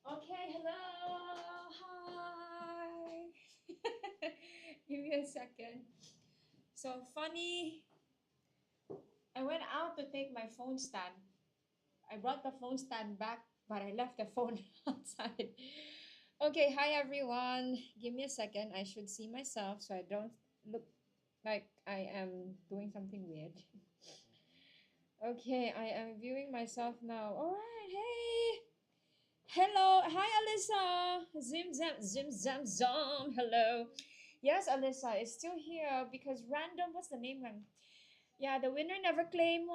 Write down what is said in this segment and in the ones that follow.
Okay, hello. Hi. Give me a second. So funny. I went out to take my phone stand. I brought the phone stand back, but I left the phone outside. Okay, hi everyone. Give me a second. I should see myself so I don't look like I am doing something weird. Okay, I am viewing myself now. All right, hey. Hello. Hi, Alyssa. Zim, zam, zim, zam, zom. Hello. Yes, Alyssa is still here because random, what's the name? Yeah, the winner never claimed.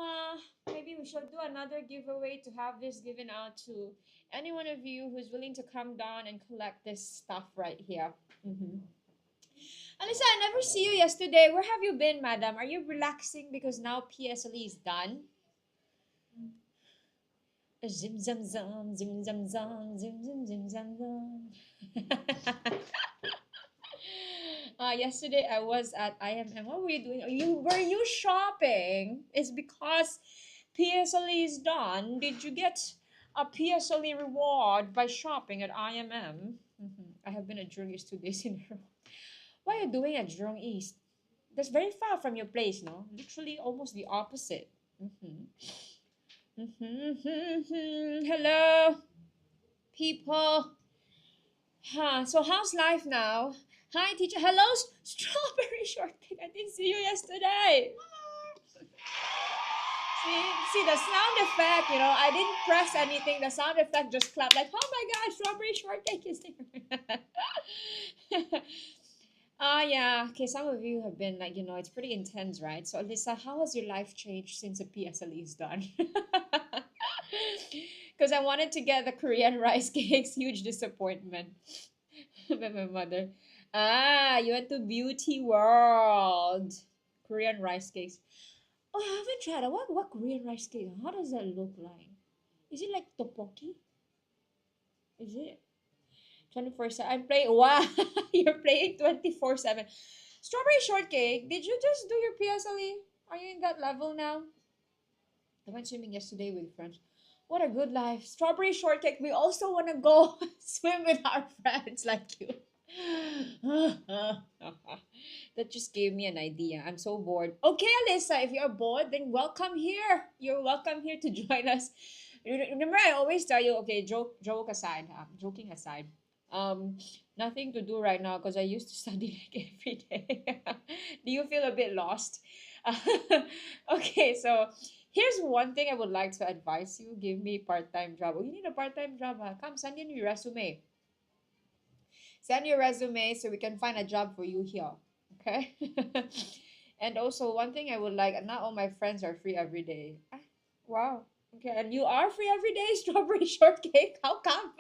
Maybe we should do another giveaway to have this given out to any one of you who's willing to come down and collect this stuff right here. Alyssa, I never see you yesterday. Where have you been, madam? Are you relaxing because now PSLE is done? Zim zam zam, zim zam zam, zim zim zim zam zam. Yesterday I was at IMM. What were you doing? Were you shopping? It's because PSLE is done. Did you get a PSLE reward by shopping at IMM? I have been at Jurong East 2 days in a row. What are you doing at Jurong East? That's very far from your place, no? Literally almost the opposite. Hello, people. So how's life now? Hi, teacher. Hello, strawberry shortcake. I didn't see you yesterday. See the sound effect. I didn't press anything. The sound effect just clapped like, oh my gosh, strawberry shortcake is there. Yeah. Okay, some of you have been like, it's pretty intense, right? So, Alyssa, how has your life changed since the PSLE is done? Because I wanted to get the Korean rice cakes. Huge disappointment by my mother. You went to Beauty World. Korean rice cakes. Oh, I haven't tried it. What Korean rice cake? How does that look like? Is it like tteokbokki? Is it 24/7? I'm playing. Wow, you're playing 24/7. Strawberry shortcake. Did you just do your PSLE? Are you in that level now? I went swimming yesterday with friends. What a good life. Strawberry shortcake. We also want to go swim with our friends like you. That just gave me an idea. I'm so bored. Okay, Alyssa, if you're bored, then welcome here. You're welcome here to join us. Remember, I always tell you, okay, joke aside, joking aside, um, nothing to do right now because I used to study like every day. Do you feel a bit lost? Okay, so here's one thing I would like to advise you. Give me part-time job. Oh, you need a part-time job, huh? Come send in your resume. Send your resume so we can find a job for you here. Okay? And also one thing I would like, not all my friends are free every day. Wow. Okay, and you are free every day, strawberry shortcake. How come?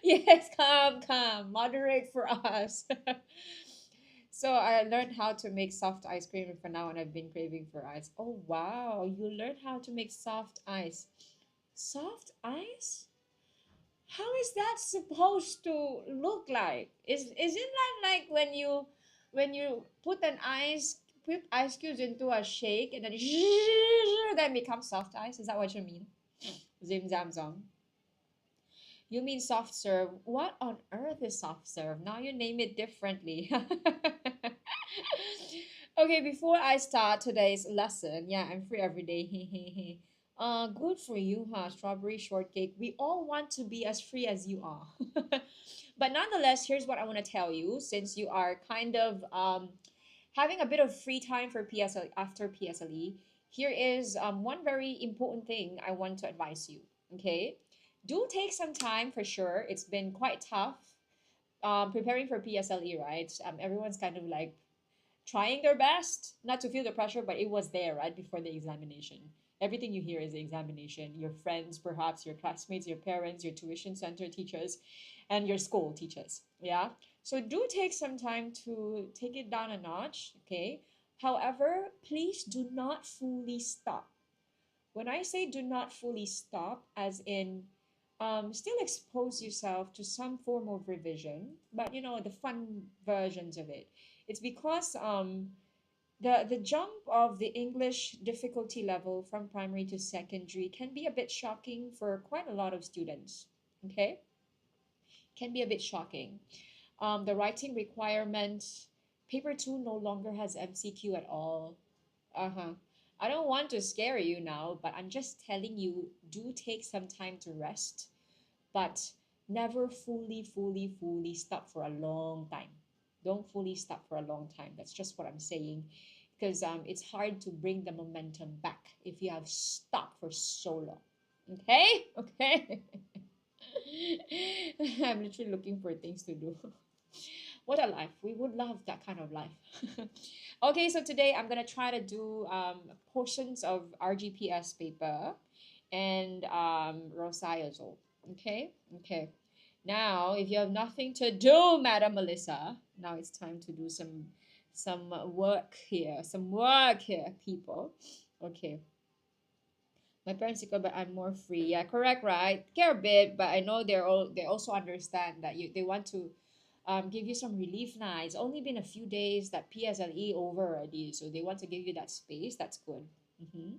Yes, come. Moderate for us. So I learned how to make soft ice cream for now and I've been craving for ice. Oh wow, you learned how to make soft ice. Soft ice? How is that supposed to look like? Isn't that like when you put ice cubes into a shake and then then becomes soft ice? Is that what you mean? Zim zam zom. You mean soft serve? What on earth is soft serve? Now you name it differently. Okay, before I start today's lesson, yeah, I'm free every day. Good for you, huh? Strawberry shortcake. We all want to be as free as you are. But nonetheless, here's what I want to tell you since you are kind of having a bit of free time for PSL after PSLE. Here is one very important thing I want to advise you. Okay, do take some time for sure. It's been quite tough preparing for PSLE, right? Everyone's kind of like trying their best not to feel the pressure, but it was there right before the examination. Everything you hear is the examination. Your friends, perhaps your classmates, your parents, your tuition center teachers, and your school teachers. Yeah. So do take some time to take it down a notch. Okay. However, please do not fully stop. When I say do not fully stop, as in still expose yourself to some form of revision, but the fun versions of it. It's because The jump of the English difficulty level from primary to secondary can be a bit shocking for quite a lot of students. Okay, can be a bit shocking. The writing requirement, paper two no longer has MCQ at all. Uh-huh. I don't want to scare you now, but I'm just telling you, do take some time to rest, but never fully stop for a long time. Don't fully stop for a long time. That's just what I'm saying. Because it's hard to bring the momentum back if you have stopped for so long. Okay? Okay. I'm literally looking for things to do. What a life. We would love that kind of life. Okay, so today I'm gonna try to do portions of RGPS paper and Rosyth also. Okay, okay. Now, if you have nothing to do, Madam Melissa, now it's time to do some work here. Some work here, people. Okay. My parents equal, but I'm more free. Yeah, correct, right? Care a bit, but I know they also understand that they want to give you some relief now. It's only been a few days that PSLE over already, so they want to give you that space. That's good. Mm-hmm.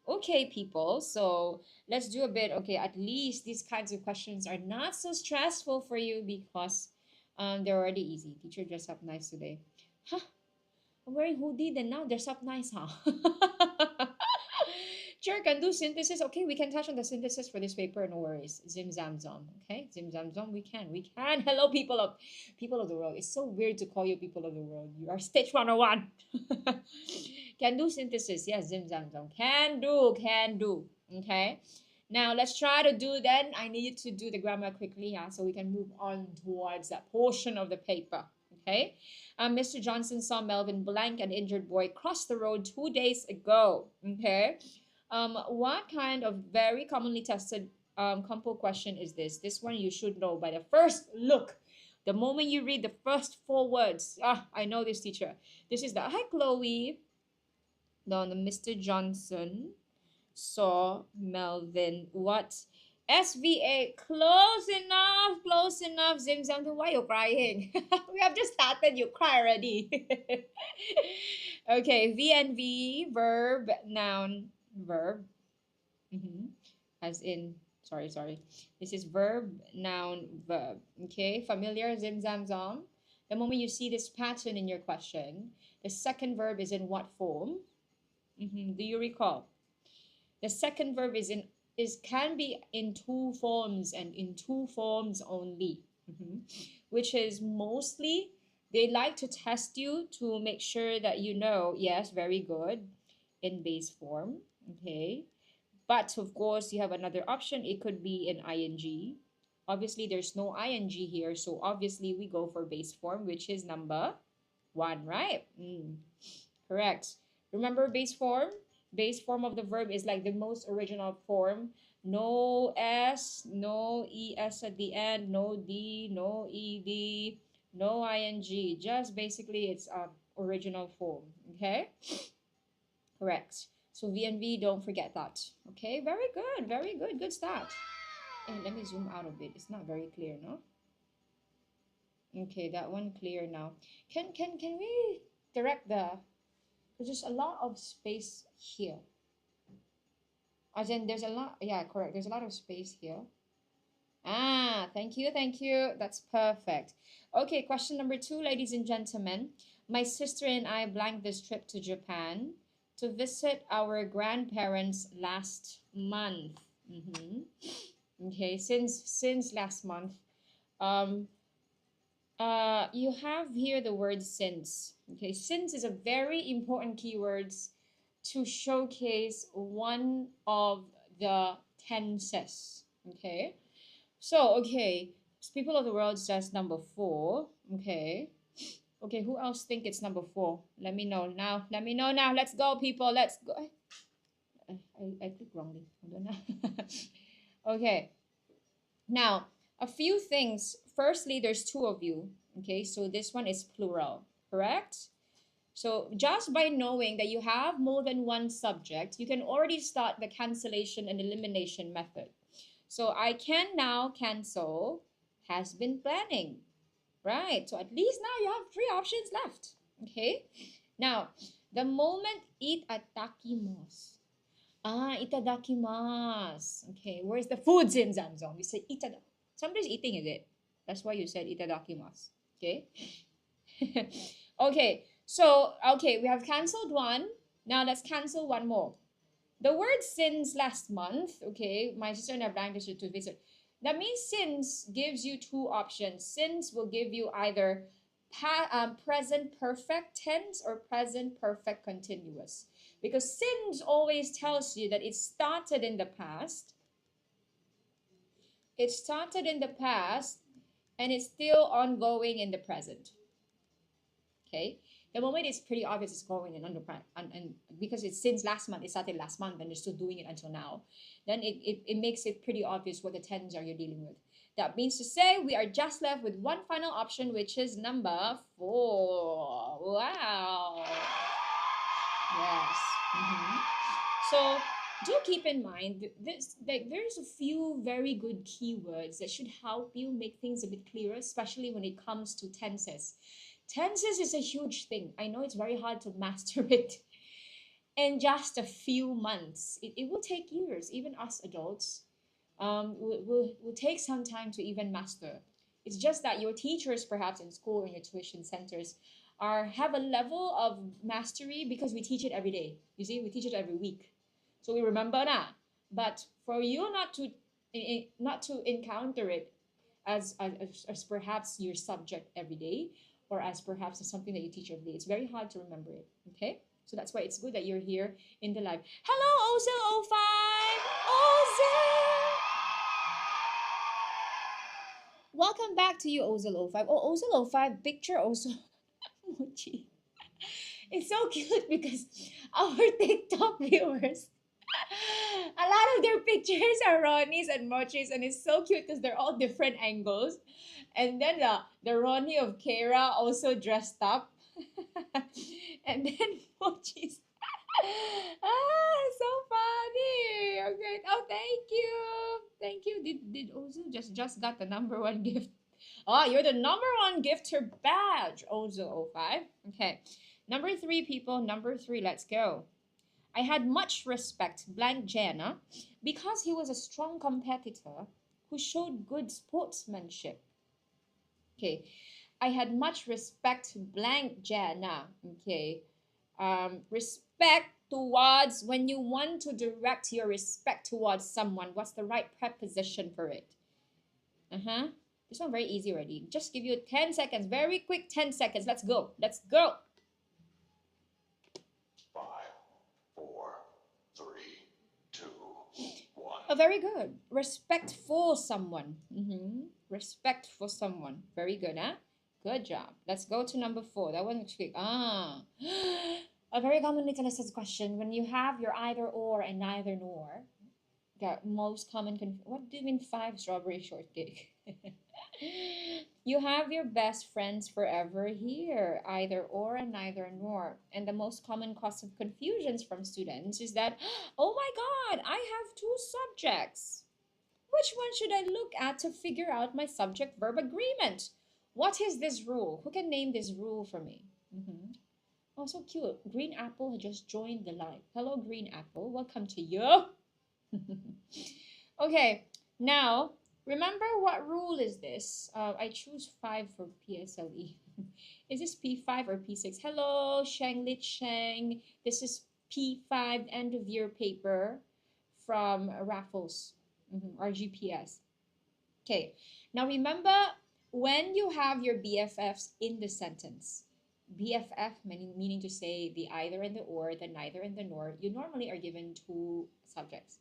Okay, people. So let's do a bit. Okay, at least these kinds of questions are not so stressful for you because they're already easy. Teacher dressed up nice today. Huh? I'm wearing hoodie, then now dress up nice, huh? Sure, can do synthesis. Okay, we can touch on the synthesis for this paper. No worries. Zim zam zom. Okay, zim zam zom. We can. We can. Hello, people of the world. It's so weird to call you people of the world. You are stage 101. Can do synthesis. Yes, zim zam zom. Can do. Can do. Okay. Now let's try to do. Then I need you to do the grammar quickly, yeah, so we can move on towards that portion of the paper. Okay. Mr. Johnson saw Melvin Blank, an injured boy, cross the road 2 days ago. Okay. What kind of very commonly tested compo question is this? This one you should know by the first look. The moment you read the first four words, I know this teacher. This is the hi Chloe. The Mr. Johnson saw Melvin. What? SVA, close enough, close enough. Zim Zam, why you crying? We have just started, you cry already. Okay, VNV, verb, noun, verb. As in, sorry. This is verb, noun, verb. Okay, familiar, Zim Zam Zam. The moment you see this pattern in your question, the second verb is in what form? Do you recall? The second verb is can be in two forms and in two forms only, which is mostly they like to test you to make sure that you know, yes, very good, in base form. Okay, but of course you have another option. It could be in ing. Obviously there's no ing here, so obviously we go for base form, which is number one, right? Correct. Remember base form? Base form of the verb is like the most original form. No S, no ES at the end, no D, no ED, no ING. Just basically it's original form. Okay? Correct. So VNV, don't forget that. Okay, very good, very good. Good start. And let me zoom out a bit. It's not very clear, no? Okay, that one clear now. Can we direct the, there's a lot of space here. As in, there's a lot, yeah, correct. There's a lot of space here. Thank you, thank you. That's perfect. Okay, question number 2, ladies and gentlemen. My sister and I blanked this trip to Japan to visit our grandparents last month. Okay, since last month. You have here the word since. Okay, since is a very important keyword to showcase one of the tenses. Okay, so okay, people of the world says number 4. Okay, who else think it's number 4? Let me know now. Let me know now. Let's go, people. Let's go. I clicked wrongly. Hold on. Okay, now a few things. Firstly, there's 2 of you. Okay, so this one is plural, correct? So just by knowing that you have more than one subject, you can already start the cancellation and elimination method. So I can now cancel has been planning, right? So at least now you have 3 options left. Okay, now The moment itadakimasu. Ah, itadakimasu. Okay, where's the foods in Zamzong? We say itada. Somebody's eating, is it? That's why you said itadakimasu. Okay. Okay, so okay, we have cancelled one. Now let's cancel one more. The word since last month, okay, my sister and I blind to visit. That means since gives you two options. Since will give you either present perfect tense or present perfect continuous. Because since always tells you that it started in the past. It started in the past and it's still ongoing in the present. Okay, the moment it's pretty obvious it's going and and because it's since last month, it started last month and they're still doing it until now, then it makes it pretty obvious what the tens are you're dealing with. That means to say we are just left with one final option, which is number 4. Wow. Yes. So do keep in mind this, like, there's a few very good keywords that should help you make things a bit clearer, especially when it comes to tenses. Tenses is a huge thing. I know it's very hard to master it in just a few months. It will take years, even us adults. Will take some time to even master. It's just that your teachers, perhaps in school and your tuition centers, have a level of mastery because we teach it every day. You see, we teach it every week, so we remember that. But for you not to encounter it as perhaps your subject every day, or as perhaps as something that you teach every day, it's very hard to remember it. Okay, so that's why it's good that you're here in the live. Hello, Ozil05. Ozil, welcome back to you, Ozil05. Oh, Ozil05 picture also emoji. It's so cute because our TikTok viewers, a lot of their pictures are Ronnie's and Mochi's, and it's so cute because they're all different angles. And then the Ronnie of Kara also dressed up. And then Mochi's. So funny. Okay. Oh, thank you. Thank you. Did Ozu just got the number one gift? Oh, you're the number one gifter badge, Ozu05. Okay. Number 3, people. Number 3. Let's go. I had much respect, blank Jana, because he was a strong competitor who showed good sportsmanship. Okay. I had much respect, blank Jana. Okay. Respect towards, when you want to direct your respect towards someone, what's the right preposition for it? This one very easy already. Just give you 10 seconds, very quick 10 seconds. Let's go. Let's go. 5, 4, 3, 2, 1. Oh, very good. Respect for someone. Respect for someone. Very good, huh? Good job. Let's go to number 4. That one looks quick. A very commonly tested question. When you have your either or and neither nor, the most common what do you mean 5 strawberry shortcake? You have your best friends forever here, either or and neither nor. And the most common cause of confusions from students is that, oh my God, I have 2 subjects. Which one should I look at to figure out my subject verb agreement? What is this rule? Who can name this rule for me? Oh, so cute. Green Apple had just joined the live. Hello, Green Apple. Welcome to you. Okay, now remember what rule is this? I choose 5 for PSLE. Is this P5 or P6? Hello, Sheng Lit Sheng. This is P5 end of year paper from Raffles, RGPS. Okay, now remember when you have your BFFs in the sentence, BFF meaning to say the either and the or, the neither and the nor, you normally are given 2 subjects.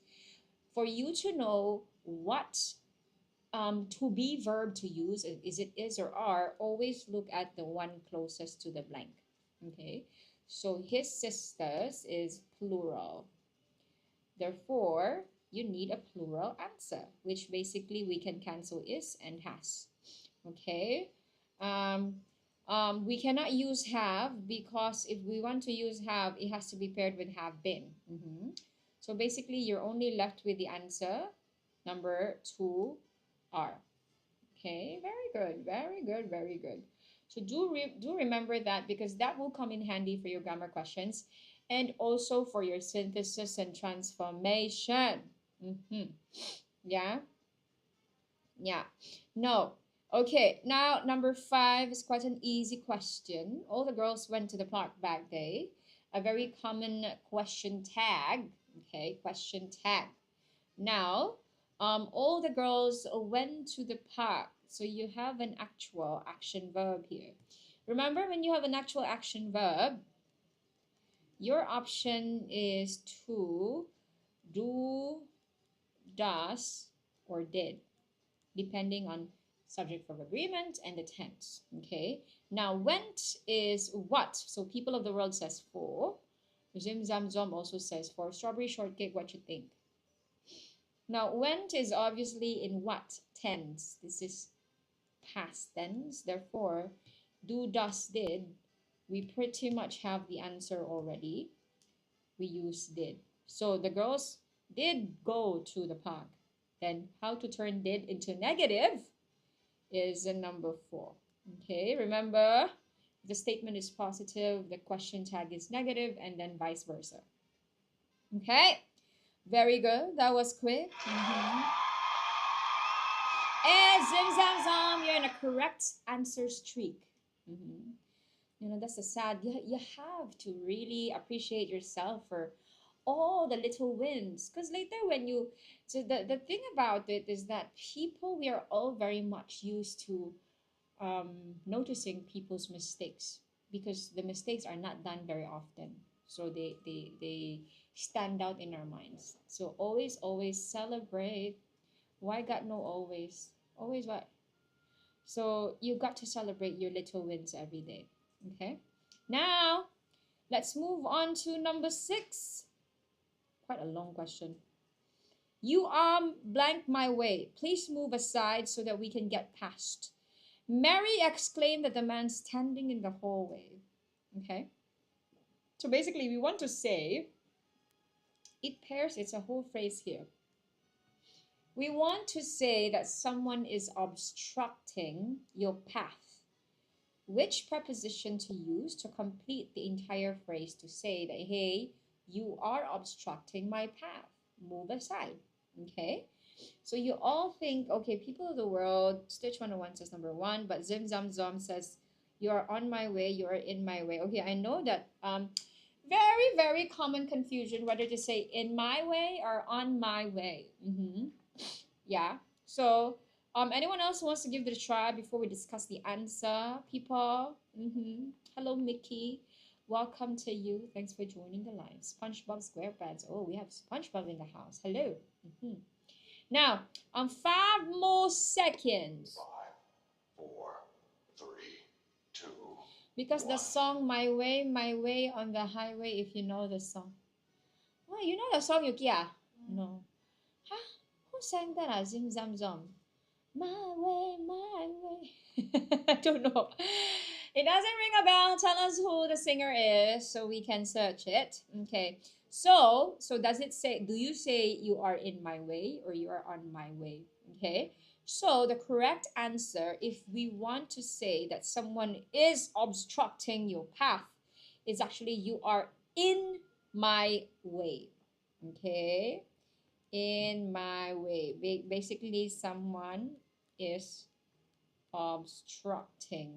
For you to know what to be verb to use, is it is or are, always look at the one closest to the blank. Okay, so his sisters is plural. Therefore, you need a plural answer, which basically we can cancel is and has. Okay. We cannot use have, because if we want to use have, it has to be paired with have been. So basically, you're only left with the answer number 2 are. Okay, very good, very good, very good. So do remember that, because that will come in handy for your grammar questions and also for your synthesis and transformation. Mm-hmm. Yeah, yeah. No. Okay, now number 5 is quite an easy question. All the girls went to the park that day. A very common question tag. Okay, question tag. Now, all the girls went to the park. So you have an actual action verb here. Remember, when you have an actual action verb, your option is to do, does, or did, depending on subject verb agreement and the tense. Okay. Now, went is what? So people of the world says for. Zim Zam Zom also says for. Strawberry shortcake, what you think? Now, went is obviously in what tense? This is past tense. Therefore, do, does, did, we pretty much have the answer already. We use did. So the girls did go to the park. Then how to turn did into negative is a number 4. Okay, remember, the statement is positive, the question tag is negative, and then vice versa. Okay, very good. That was quick. And zim zam zam, you're in a correct answer streak. You know, that's a sad. You have to really appreciate yourself for all the little wins, because later when you, so the thing about it is that people, we are all very much used to noticing people's mistakes, because the mistakes are not done very often, so they stand out in our minds. So always celebrate. Why got no always? Always what? So you got to celebrate your little wins every day. Okay, now let's move on to number 6. Quite a long question. You blank my way. Please move aside so that we can get past. Mary exclaimed at the man standing in the hallway. Okay. So basically, we want to say, it pairs, it's a whole phrase here. We want to say that someone is obstructing your path. Which preposition to use to complete the entire phrase to say that, hey, you are obstructing my path. Move aside. Okay. So you all think, okay, people of the world, Stitch 101 says number 1, but Zim Zam Zom says, you are on my way, you are in my way. Okay, I know that very, very common confusion whether to say in my way or on my way. Yeah. So anyone else wants to give it a try before we discuss the answer, people? Hello, Mickey. Welcome to you. Thanks for joining the live. SpongeBob SquarePants. Oh, we have SpongeBob in the house. Hello. Now, 5 more seconds. 5, 4, 3, 2. Because the song My Way on the Highway, if you know the song. Oh, you know the song, Yuki? No. Huh? Who sang that? Zim Zam Zom. My way, my way. I don't know. It doesn't ring a bell. Tell us who the singer is so we can search it. Okay. So does it say, do you say you are in my way or you are on my way? Okay. So the correct answer, if we want to say that someone is obstructing your path, is actually you are in my way. Okay. In my way. Basically, someone is obstructing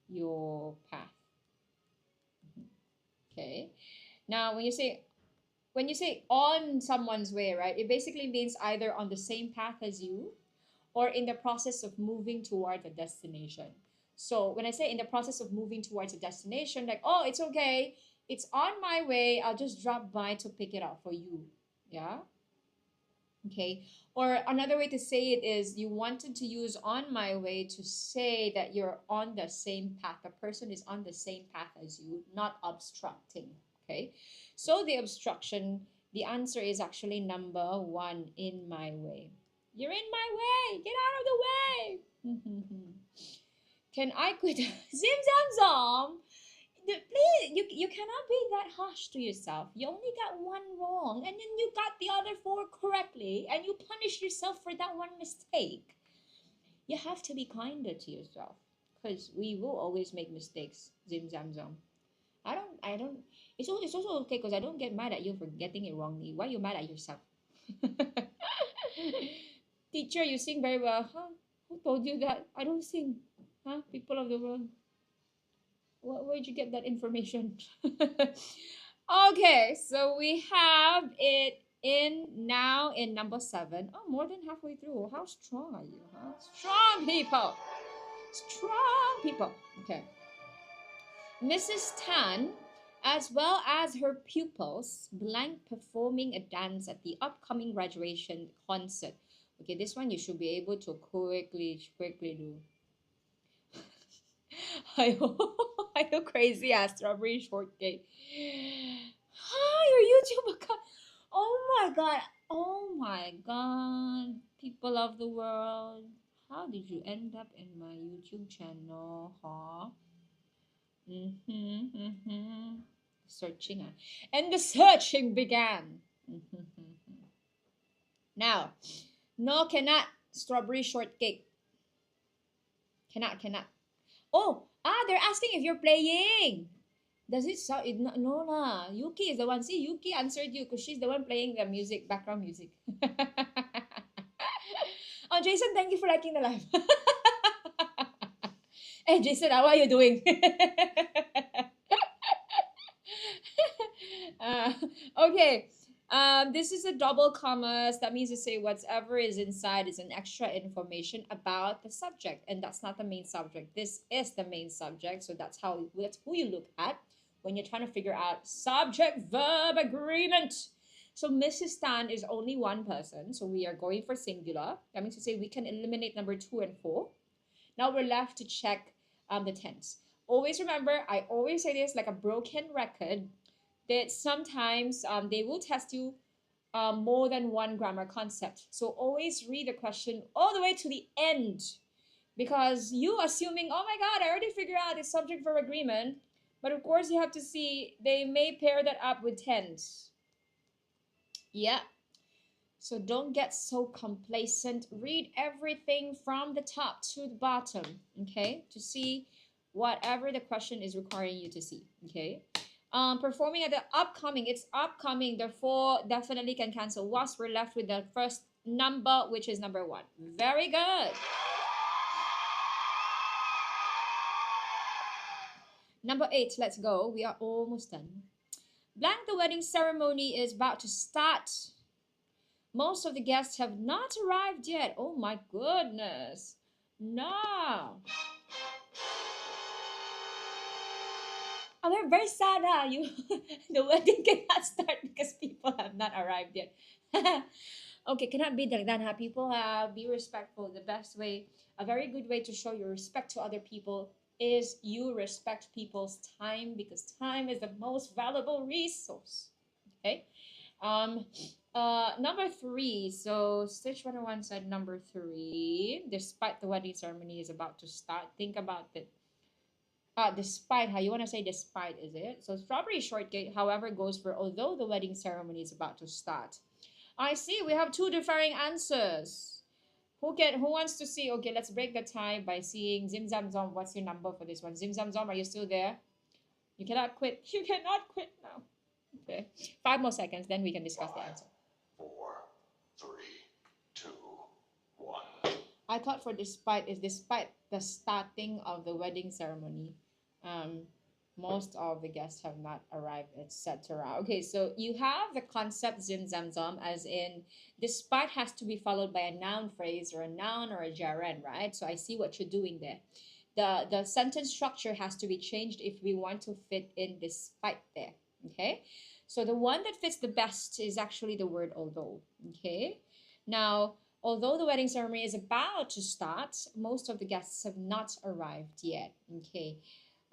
your path. Okay. Now, when you say on someone's way, right? It basically means either on the same path as you or in the process of moving toward a destination. So when I say in the process of moving towards a destination, like, oh, it's okay, it's on my way, I'll just drop by to pick it up for you. Yeah. Okay. Or another way to say it is you wanted to use on my way to say that you're on the same path. The person is on the same path as you, not obstructing. Okay. So the obstruction, the answer is actually number 1, in my way. You're in my way. Get out of the way. Can I quit? Zim zam zom. Please, you cannot be that harsh to yourself. You only got 1 wrong, and then you got the other 4 correctly, and you punish yourself for that 1 mistake. You have to be kinder to yourself. because we will always make mistakes. Zim zam zom. I don't. It's also okay because I don't get mad at you for getting it wrongly. Why are you mad at yourself? Teacher, you sing very well. Huh? Who told you that? I don't sing. Huh? People of the world. Where'd you get that information? Okay, so we have it in now in number 7. Oh, more than halfway through. How strong are you, huh? Strong people. Strong people. Okay. Mrs. Tan, as well as her pupils, blank performing a dance at the upcoming graduation concert. Okay, this one you should be able to quickly do. I go crazy as strawberry shortcake. Hi, your YouTube account. Oh my god. Oh my god. People of the world. How did you end up in my YouTube channel, huh? Searching. And the searching began. Now, no, cannot. Strawberry shortcake. Cannot. Oh, they're asking if you're playing. Does it sound? No lah. Yuki is the one. See, Yuki answered you because she's the one playing the music, background music. Oh, Jason, thank you for liking the live. Hey, Jason, how are you doing? uh, okay. This is a double commas. That means to say whatever is inside is an extra information about the subject, and that's not the main subject. This is the main subject, so that's who you look at when you're trying to figure out subject verb agreement. So Mrs. Tan is only one person, so we are going for singular. That means to say we can eliminate number 2 and 4. Now we're left to check the tense. Always remember, I always say this like a broken record, that sometimes they will test you more than one grammar concept. So always read the question all the way to the end, because you assuming, oh my god, I already figured out the subject verb agreement, but of course you have to see they may pair that up with tense. Yeah. So don't get so complacent. Read everything from the top to the bottom, okay, to see whatever the question is requiring you to see, okay. Performing at the upcoming, it's upcoming, therefore definitely can cancel. Was we're left with the first number, which is number 1. Very good. Number 8, let's go. We are almost done. Blank, the wedding ceremony is about to start. Most of the guests have not arrived yet. Oh my goodness. No. Oh, they're very sad, huh? The wedding cannot start because people have not arrived yet. Okay, cannot be like that, huh? People be respectful. The best way, a very good way to show your respect to other people is you respect people's time, because time is the most valuable resource. Okay. Number 3. So Stitch 101 said number 3. Despite the wedding ceremony is about to start, think about it. Despite, how you want to say despite, is it? So strawberry shortcake, however, goes for although the wedding ceremony is about to start. I see we have 2 differing answers. Who wants to see? Okay, let's break the tie by seeing Zim Zam Zom. What's your number for this one? Zim Zam Zom, are you still there? You cannot quit. You cannot quit now. Okay. 5 more seconds, then we can discuss the answer. 4, 3, 2, 1. I thought for despite is despite the starting of the wedding ceremony. Most of the guests have not arrived, etc. Okay, so you have the concept zim zam zam, as in despite has to be followed by a noun phrase or a noun or a gerund, right? So I see what you're doing there. The sentence structure has to be changed if we want to fit in despite there. Okay, so the one that fits the best is actually the word although. Okay, now although the wedding ceremony is about to start, most of the guests have not arrived yet. Okay.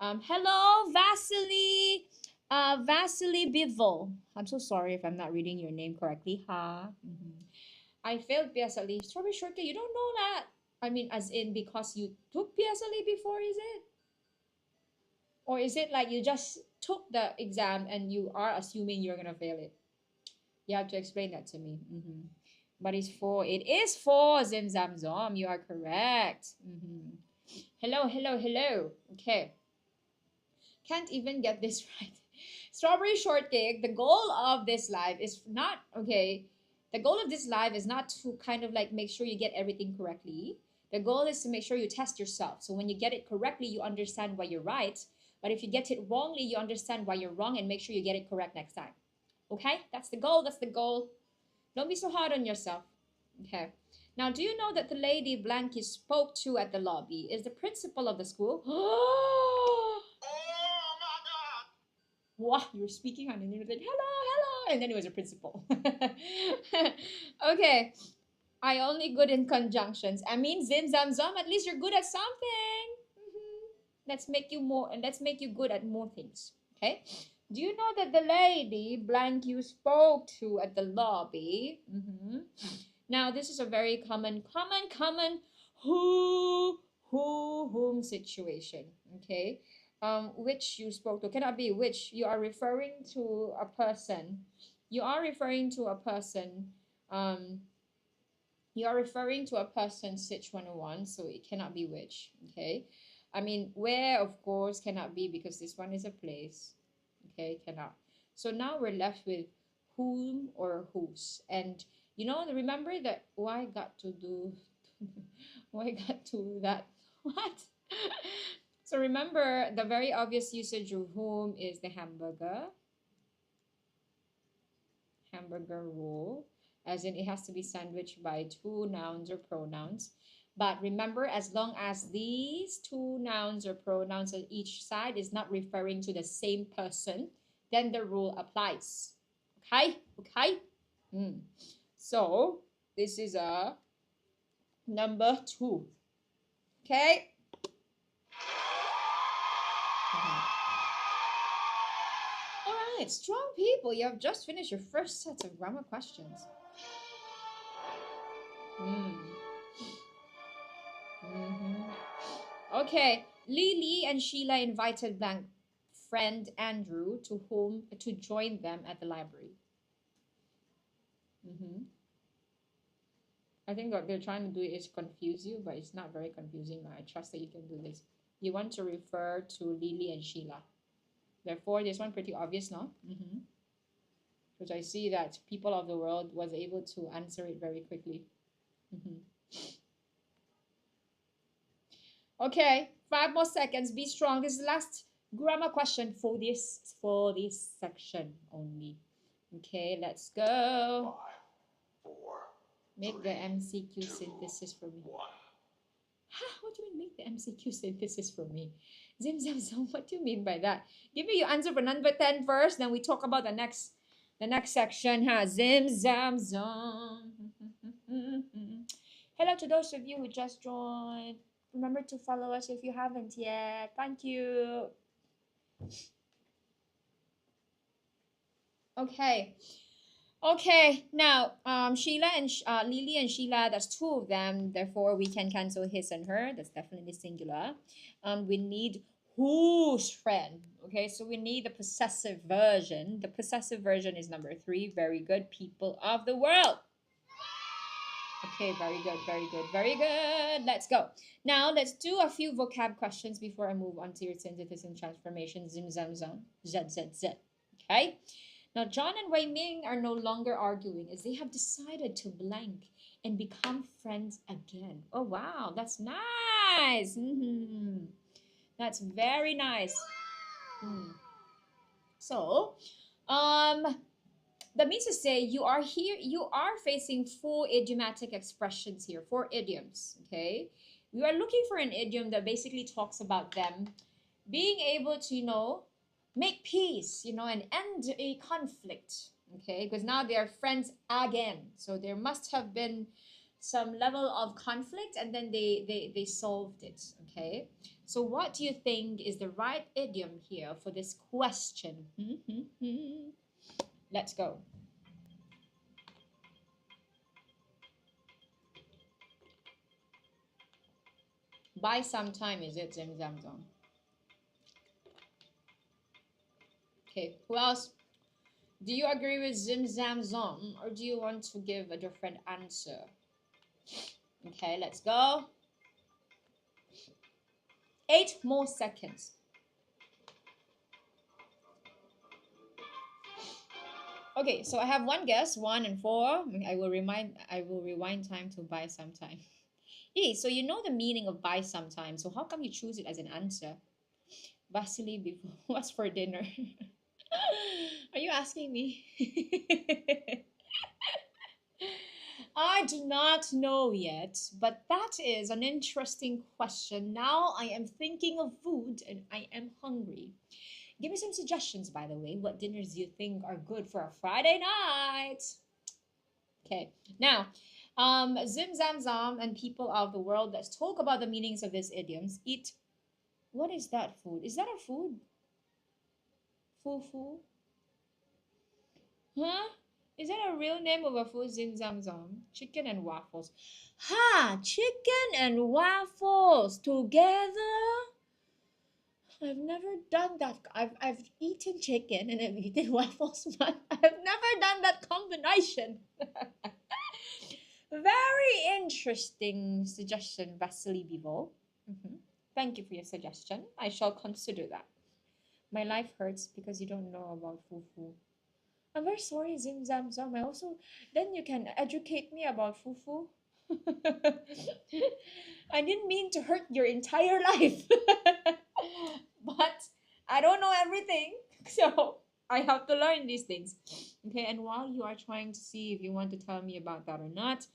Hello, Vasily. Vasily Bivel. I'm so sorry if I'm not reading your name correctly. I failed PSLE. Strawberry shortcake, you don't know that. I mean, as in because you took PSLE before, is it? Or is it like you just took the exam and you are assuming you're gonna fail it? You have to explain that to me. But it's 4. It is 4, Zim Zam Zom. You are correct. Hello, hello, hello. Okay. Can't even get this right. Strawberry shortcake, the goal of this live is not, okay, the goal of this live is not to kind of like make sure you get everything correctly. The goal is to make sure you test yourself. So when you get it correctly, you understand why you're right. But if you get it wrongly, you understand why you're wrong and make sure you get it correct next time. Okay? That's the goal. That's the goal. Don't be so hard on yourself. Okay. Now, do you know that the lady Blanky spoke to at the lobby is the principal of the school? Wow, you were speaking and then you were like, hello, hello, and then it was a principal. Okay, I only good in conjunctions. I mean, zim zam zam. At least you're good at something. Mhm. Let's make you more, and let's make you good at more things. Okay. Do you know that the lady blank you spoke to at the lobby? Now, this is a very common whom situation. Okay, which you spoke to cannot be which. You are referring to a person. You are referring to a person. You are referring to a person. Sich 101, so it cannot be which. Okay, I mean where of course cannot be because this one is a place. Okay, cannot. So now we're left with whom or whose, and you know, remember that why got to do why got to that what. So remember the very obvious usage of whom is the hamburger rule, as in it has to be sandwiched by two nouns or pronouns. But remember, as long as these two nouns or pronouns on each side is not referring to the same person, then the rule applies. Okay? Okay? So, this is a number 2. Okay? All right, strong people, you have just finished your first set of grammar questions. Okay, Lily and Sheila invited blank friend Andrew to join them at the library. I think what they're trying to do is confuse you, but it's not very confusing. I trust that you can do this. You want to refer to Lily and Sheila. Therefore, this one pretty obvious, no? Because I see that people of the world was able to answer it very quickly. Okay, 5 more seconds. Be strong. This is the last grammar question for this section only. Okay, let's go. 5, 4, Make 3, the MCQ 2, synthesis for me. 1. What do you mean make the MCQ synthesis for me? Zim zam zam. What do you mean by that? Give me your answer for number 10 first, then we talk about the next section. Zim zam zam. Hello to those of you who just joined. Remember to follow us if you haven't yet. Thank you. Okay. Okay, now Sheila and Lily and Sheila, that's 2 of them. Therefore, we can cancel his and her. That's definitely singular. We need whose friend. Okay, so we need the possessive version. The possessive version is number 3. Very good, people of the world. Okay, very good, very good, very good. Let's go. Now, let's do a few vocab questions before I move on to your synthesis and transformation. Zim, zam, zam, zed, zed, zed. Okay? Now, John and Wei Ming are no longer arguing as they have decided to blank and become friends again. Oh, wow, that's nice. That's very nice. So, that means to say you are facing 4 idiomatic expressions here, 4 idioms, okay? We are looking for an idiom that basically talks about them being able to, make peace, and end a conflict, okay? Because now they are friends again. So there must have been some level of conflict and then they solved it, okay? So what do you think is the right idiom here for this question? Let's go. Buy some time, is it, Zim Zam Zam? Okay, who else? Do you agree with Zim Zam Zam or do you want to give a different answer? Okay, let's go. 8 more seconds. Okay, so I have one guess, 1 and 4. I will rewind time to buy sometime. Hey, so you know the meaning of buy sometime. So how come you choose it as an answer? Vasily before what's for dinner? Are you asking me? I do not know yet, but that is an interesting question. Now I am thinking of food and I am hungry. Give me some suggestions, by the way. What dinners do you think are good for a Friday night? Okay, now, Zim Zam Zam and people of the world, let's talk about the meanings of these idioms. Eat. What is that food? Is that a food? Fufu? Huh? Is that a real name of a food? Zim Zam Zam? Chicken and waffles. Ha! Chicken and waffles together? I've never done that. I've eaten chicken and I've eaten waffles, but I've never done that combination. Very interesting suggestion, Vasily Bivo. Thank you for your suggestion. I shall consider that. My life hurts because you don't know about fufu. I'm very sorry, Zim Zam Zam. I also, then you can educate me about fufu. I didn't mean to hurt your entire life, but I don't know everything, so I have to learn these things. Okay, and while you are trying to see if you want to tell me about that or not,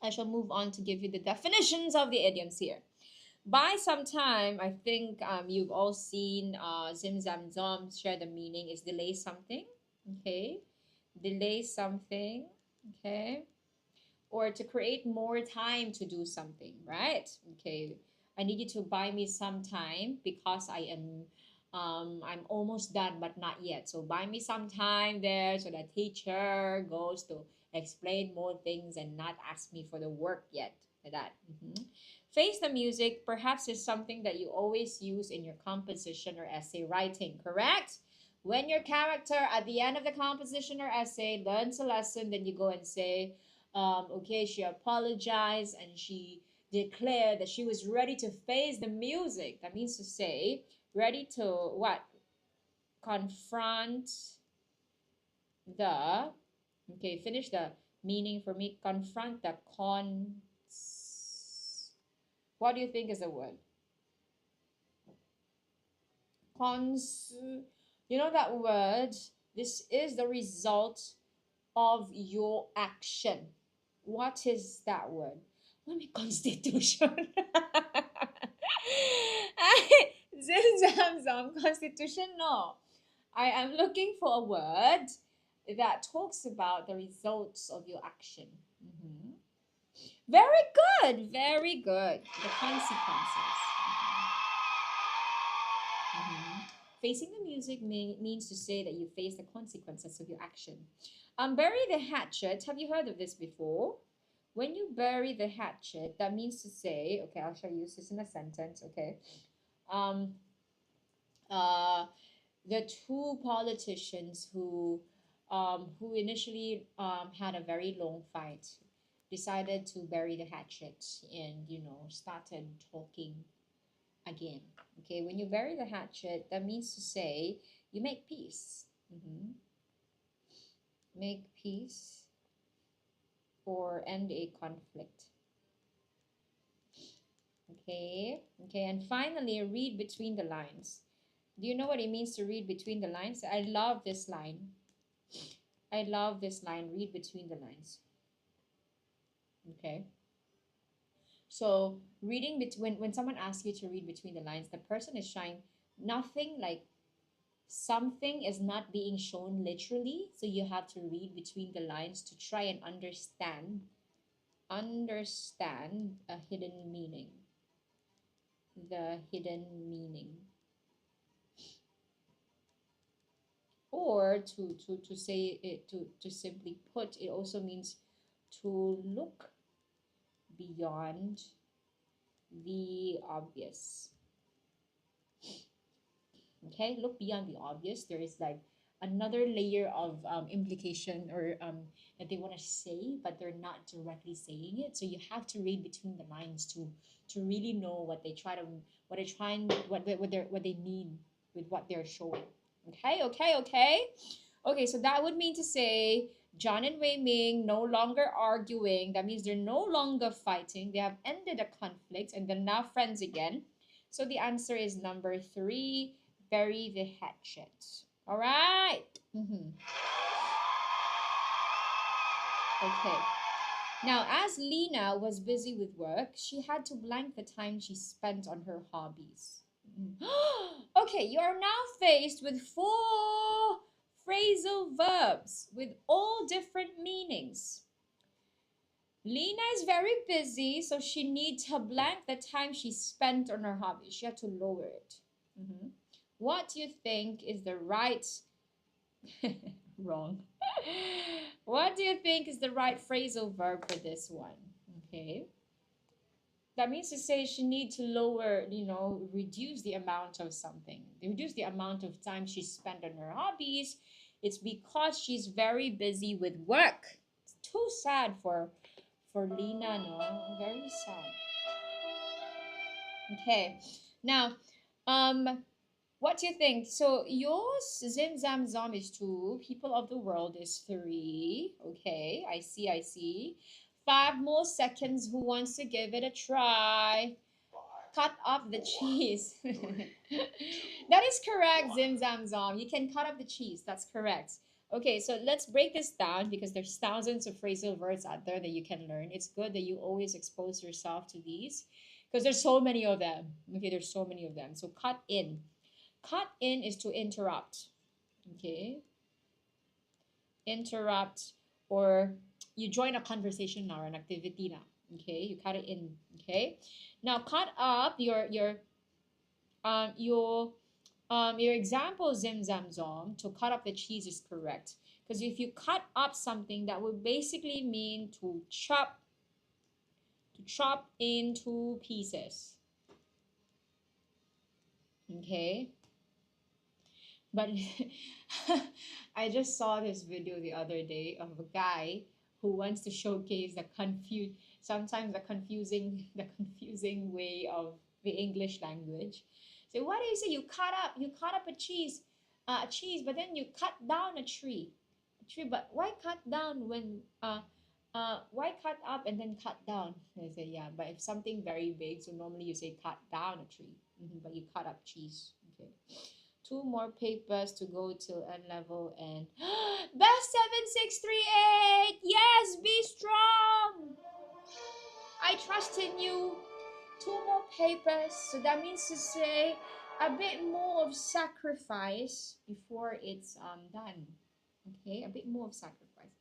I shall move on to give you the definitions of the idioms here. By some time, I think you've all seen Zim Zam Zom share the meaning is delay something. Okay, delay something. Okay, or to create more time to do something, right? Okay, I need you to buy me some time because I'm almost done but not yet. So buy me some time there so the teacher goes to explain more things and not ask me for the work yet. Like that. Face the music perhaps is something that you always use in your composition or essay writing, correct? When your character at the end of the composition or essay learns a lesson, then you go and say, okay, she apologized and she declared that she was ready to face the music. That means to say, ready to what? Confront the, okay, finish the meaning for me. Confront the what do you think is the word? Cons, you know that word? This is the result of your action. What is that word? Let me constitution. Zim zam zam constitution. No, I am looking for a word that talks about the results of your action. Very good, very good. The consequences. Facing the music means to say that you face the consequences of your action. Bury the hatchet. Have you heard of this before? When you bury the hatchet, that means to say, okay, I shall use this in a sentence, okay? Um, the two politicians who initially had a very long fight decided to bury the hatchet and, started talking again. Okay, when you bury the hatchet, that means to say you make peace. Make peace or end a conflict. Okay, and finally, read between the lines. Do you know what it means to read between the lines? I love this line. I love this line, read between the lines. Okay. So reading between when someone asks you to read between the lines, the person is trying nothing like something is not being shown literally, so you have to read between the lines to try and understand a hidden meaning, the hidden meaning. Or to say it, to simply put, it also means to look beyond the obvious. Okay, look beyond the obvious. There is like another layer of implication or that they want to say, but they're not directly saying it. So you have to read between the lines to really know what they try to what they try and what they mean with what they're showing. Okay, okay, okay. Okay, so that would mean to say John and Wei Ming no longer arguing. That means they're no longer fighting. They have ended a conflict and they're now friends again. So the answer is number three, bury the hatchet. All right. Okay. Now, as Lena was busy with work, she had to blank the time she spent on her hobbies. Okay, you are now faced with four phrasal verbs with all different meanings. Lena is very busy, so she needs to blank the time she spent on her hobby. She had to lower it. What do you think is the right wrong? What do you think is the right phrasal verb for this one? Okay. That means to say she needs to lower, reduce the amount of something, reduce the amount of time she spent on her hobbies. It's because she's very busy with work. It's too sad for Lena, no? Very sad. Okay. Now, what do you think? So yours, Zim Zam Zom is two. People of the world is three. Okay, I see, I see. 5 more seconds. Who wants to give it a try? Cut up the cheese. That is correct, Zim Zam Zom. You can cut up the cheese. That's correct. Okay, so let's break this down because there's thousands of phrasal verbs out there that you can learn. It's good that you always expose yourself to these because there's so many of them. Okay, there's so many of them. So cut in. Cut in is to interrupt. Okay, interrupt, or you join a conversation now or an activity now. Okay, you cut it in. Okay, now cut up your example, Zim Zam Zom, to cut up the cheese is correct. Because if you cut up something, that would basically mean to chop into pieces. Okay. But I just saw this video the other day of a guy who wants to showcase sometimes the confusing way of the English language. So what do you say? You cut up a cheese, but then you cut down a tree. But why cut down when why cut up and then cut down? I say yeah, but if something very big, so normally you say cut down a tree, but you cut up cheese. Okay. 2 more papers to go till N level and best 7638. Yes, be strong. I trust in you. 2 more papers. So that means to say a bit more of sacrifice before it's done. Okay, a bit more of sacrifice.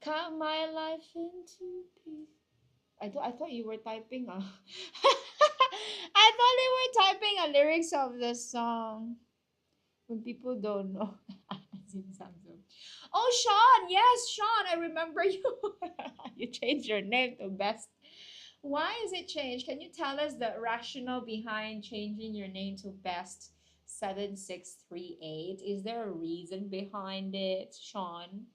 Cut my life into pieces. I thought you were typing I thought you were typing a lyrics of the song. When people don't know. Zim Samsung. Oh, Sean. Yes, Sean. I remember you. You changed your name to Best. Why is it changed? Can you tell us the rationale behind changing your name to Best 7638? Is there a reason behind it, Sean?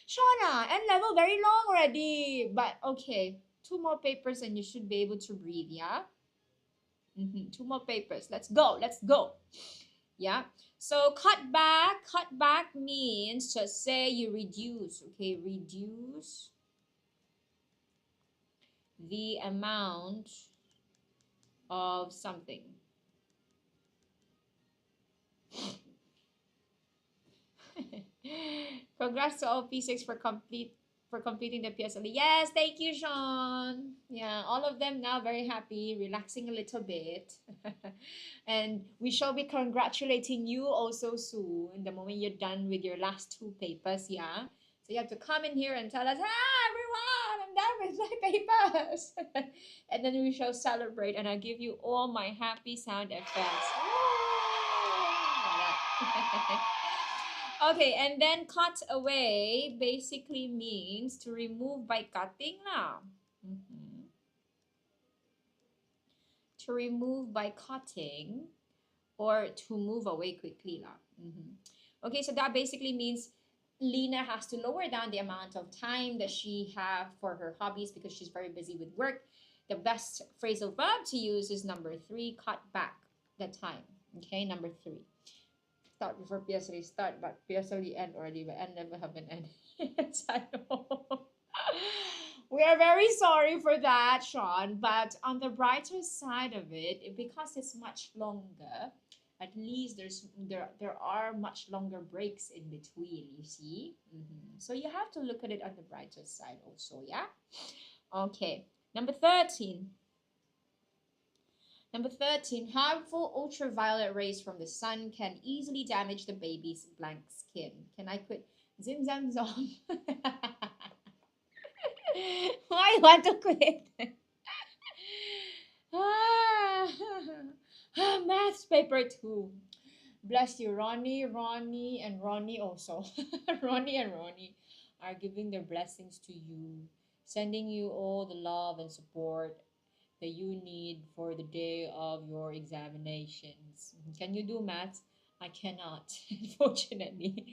Shauna, N level very long already. But okay, 2 more papers and you should be able to breathe, yeah? 2 more papers. Let's go. Let's go. Yeah. So cut back means to say you reduce. Okay, reduce the amount of something. Congrats to all P6 for completing the PSLE. Yes, thank you, Sean. Yeah, all of them now very happy, relaxing a little bit. And we shall be congratulating you also soon, the moment you're done with your last 2 papers, yeah? So you have to come in here and tell us, everyone, I'm done with my papers. And then we shall celebrate and I'll give you all my happy sound effects. Okay, and then cut away basically means to remove by cutting now. To remove by cutting or to move away quickly lah. Okay, so that basically means Lena has to lower down the amount of time that she have for her hobbies because she's very busy with work. The best phrasal verb to use is number three, cut back the time. Okay, number three. Start before PSLE start, but PSLE end already, but end never have an end. Yes, I know. We are very sorry for that, Sean. But on the brighter side of it, because it's much longer, at least there are much longer breaks in between. You see, so you have to look at it on the brighter side also. Yeah. Okay. Number 13. Number 13, harmful ultraviolet rays from the sun can easily damage the baby's blank skin. Can I quit? Zim zam zom. Why you want to quit? Maths paper 2. Bless you, Ronnie, and Ronnie also. Ronnie and Ronnie are giving their blessings to you, sending you all the love and support that you need for the day of your examinations. Can you do maths? I cannot, unfortunately.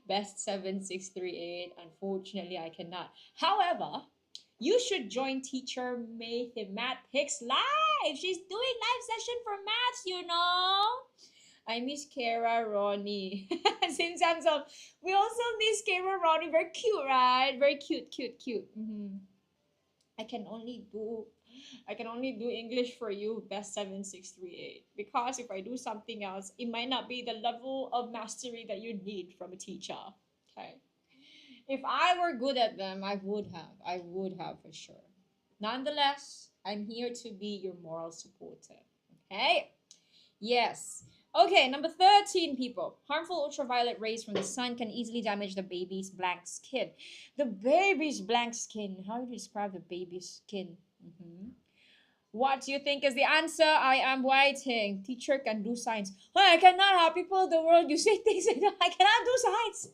Best 7638. Unfortunately, I cannot. However, you should join teacher mathematics live. She's doing live session for maths, you know. I miss Kara, Ronnie. Since I'm so, we also miss Kara, Ronnie. Very cute, right? Very cute, cute, cute. I can only do English for you, best 7638. Because if I do something else, it might not be the level of mastery that you need from a teacher. Okay. If I were good at them, I would have. I would have for sure. Nonetheless, I'm here to be your moral supporter. Okay? Yes. Okay, number 13, people. Harmful ultraviolet rays from the sun can easily damage the baby's blank skin. The baby's blank skin. How do you describe the baby's skin? What do you think is the answer? I am waiting. Teacher can do science. Oh, I cannot help people in the world. You say things like that. I cannot do science.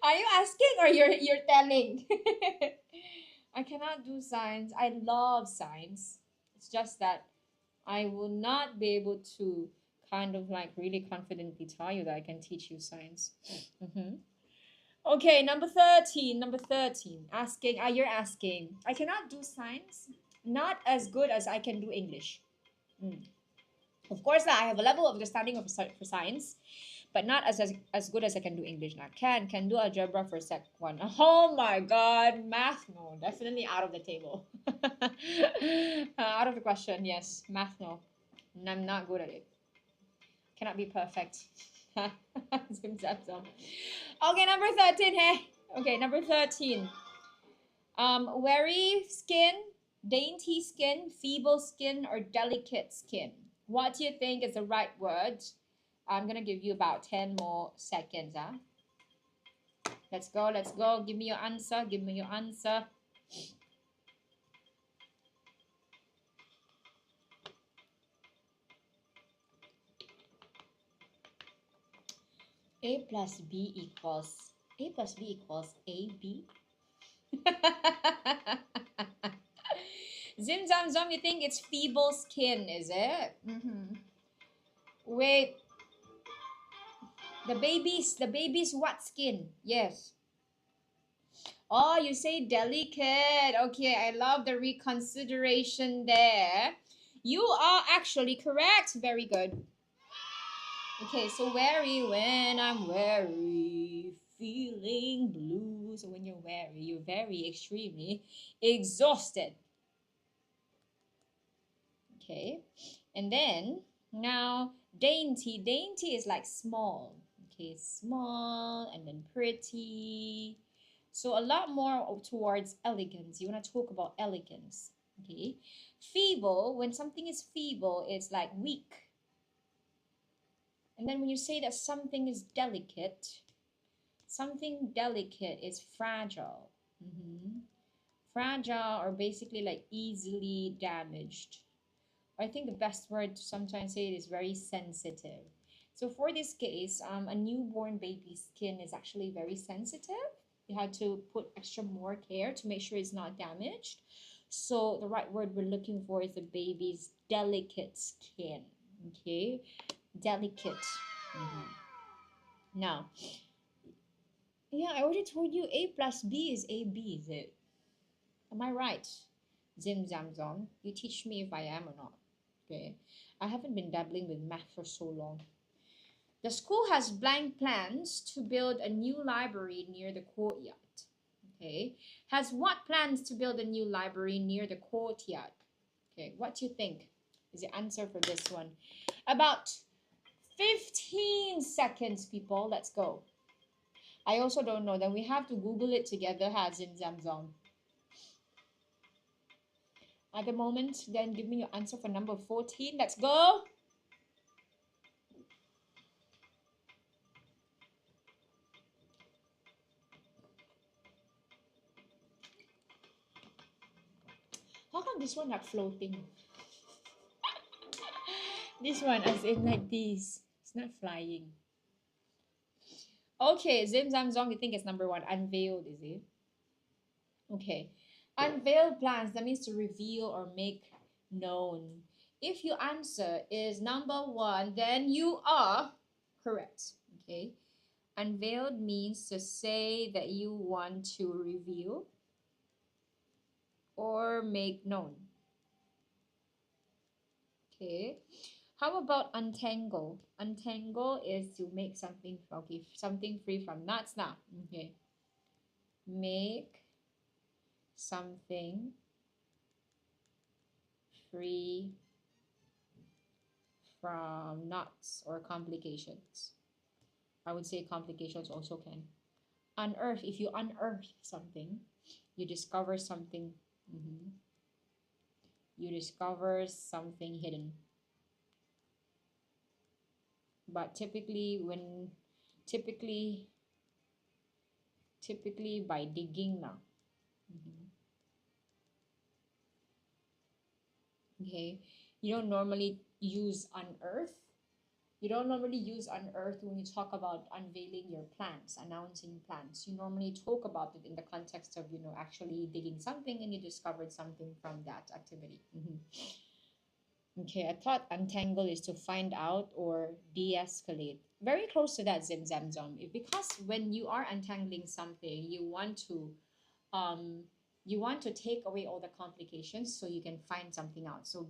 Are you asking or you're telling? I cannot do science. I love science. It's just that I will not be able to kind of like really confidently tell you that I can teach you science. Okay, number 13. Number 13. Asking, you're asking. I cannot do science. Not as good as I can do English. Of course, I have a level of understanding of for science, but not as good as I can do English. Now, can do algebra for sec 1. Oh my god, math, no, definitely out of the table. Out of the question, yes. Math, no. I'm not good at it. Cannot be perfect. Okay, number 13, hey. Okay, number 13. Wary skin, dainty skin, feeble skin, or delicate skin. What do you think is the right word? I'm gonna give you about 10 more seconds. Let's go, let's go. Give me your answer. Give me your answer. A plus B equals AB. Zim Zam Zom, you think it's feeble skin, is it? Wait, the baby's what skin? Yes. Oh, you say delicate. Okay, I love the reconsideration there. You are actually correct. Very good. Okay, so wary when I'm wary, feeling blue. So when you're wary, you're very extremely exhausted. Okay, and then now dainty. Dainty is like small. Okay, small and then pretty. So a lot more towards elegance. You want to talk about elegance. Okay, feeble. When something is feeble, it's like weak. And then when you say that something is delicate is fragile. Fragile or basically like easily damaged. I think the best word to sometimes say it is very sensitive. So for this case, a newborn baby's skin is actually very sensitive. You have to put extra more care to make sure it's not damaged. So the right word we're looking for is the baby's delicate skin. Okay, delicate. Now, yeah, I already told you A plus B is AB, is it? Am I right? Zim Zam Zong, you teach me if I am or not. Okay. I haven't been dabbling with math for so long. The school has blank plans to build a new library near the courtyard. Okay. Has what plans to build a new library near the courtyard? Okay, what do you think is the answer for this one? About 15 seconds, people. Let's go. I also don't know. Then we have to Google it together, Hazin Zamzong. At the moment, then give me your answer for number 14. Let's go. How come this one not floating? This one as in like this. It's not flying. Okay, Zim Zam Zong, you think it's number one. Unveiled, is it? Okay. Unveiled plans, that means to reveal or make known. If your answer is number one, then you are correct. Okay. Unveiled means to say that you want to reveal or make known. Okay. How about untangle? Untangle is to make something, okay, something free from knots now. Okay. Make something free from knots or complications. I would say complications also can. Unearth, if you unearth something, you discover something. You discover something hidden. But typically typically by digging now. Okay, you don't normally use unearth. You don't normally use unearth when you talk about unveiling your plans, announcing plans. You normally talk about it in the context of, actually digging something and you discovered something from that activity. Okay, I thought untangle is to find out or de-escalate. Very close to that, Zim Zam Zom. Because when you are untangling something, um you want to take away all the complications so you can find something out. So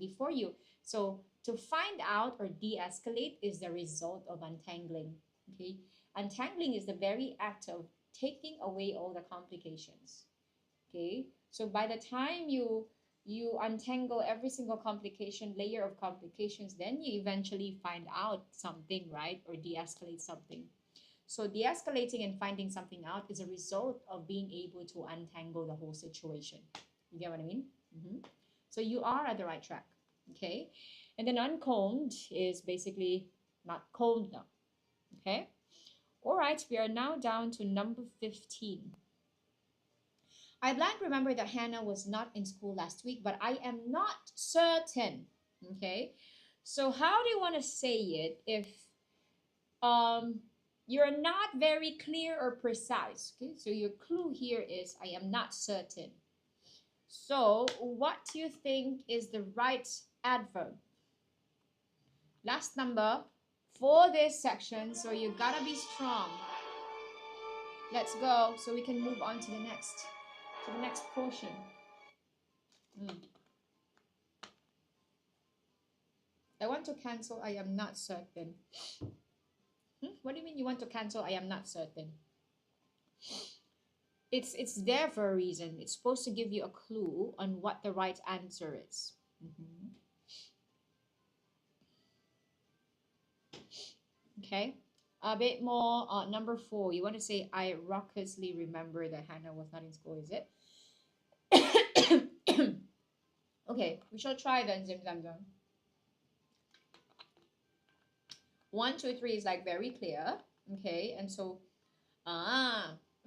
to find out or de-escalate is the result of untangling. Okay, untangling is the very act of taking away all the complications. Okay, so by the time you untangle every single complication, layer of complications, then you eventually find out something, right? Or de-escalate something. So de-escalating and finding something out is a result of being able to untangle the whole situation. You get what I mean? So you are at the right track. Okay, and then uncombed is basically not combed now. Okay, all right, we are now down to number 15. I blank remember that Hannah was not in school last week, but I am not certain. Okay, so how do you want to say it if um you're not very clear or precise? Okay, so your clue here is I am not certain. So what do you think is the right adverb? Last number for this section, so you gotta be strong. Let's go so we can move on to the next portion. I want to cancel I am not certain. What do you mean you want to cancel I am not certain? It's there for a reason. It's supposed to give you a clue on what the right answer is. Okay, a bit more. Number 4, you want to say I raucously remember that Hannah was not in school, is it? Okay, we shall try then, Zim Zam Zam. 1, 2, 3 is like very clear. Okay, and so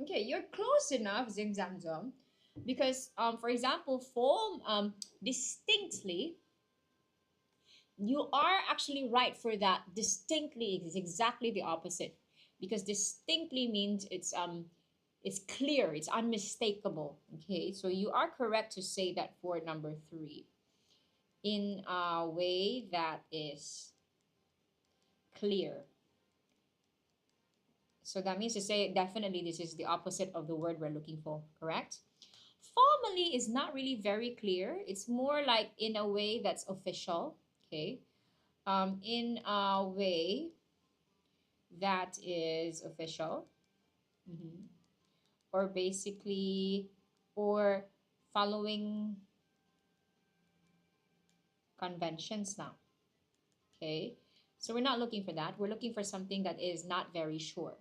okay, you're close enough, Zim Zam Zam, because for example, for distinctly, you are actually right for that. Distinctly is exactly the opposite, because distinctly means it's clear, it's unmistakable. Okay, so you are correct to say that for number 3, in a way that is clear. So that means to say definitely this is the opposite of the word we're looking for, correct? Formally is not really very clear. It's more like in a way that's official, okay? In a way that is official, mhm, or basically, or following conventions now, okay? So we're not looking for that. We're looking for something that is not very sure,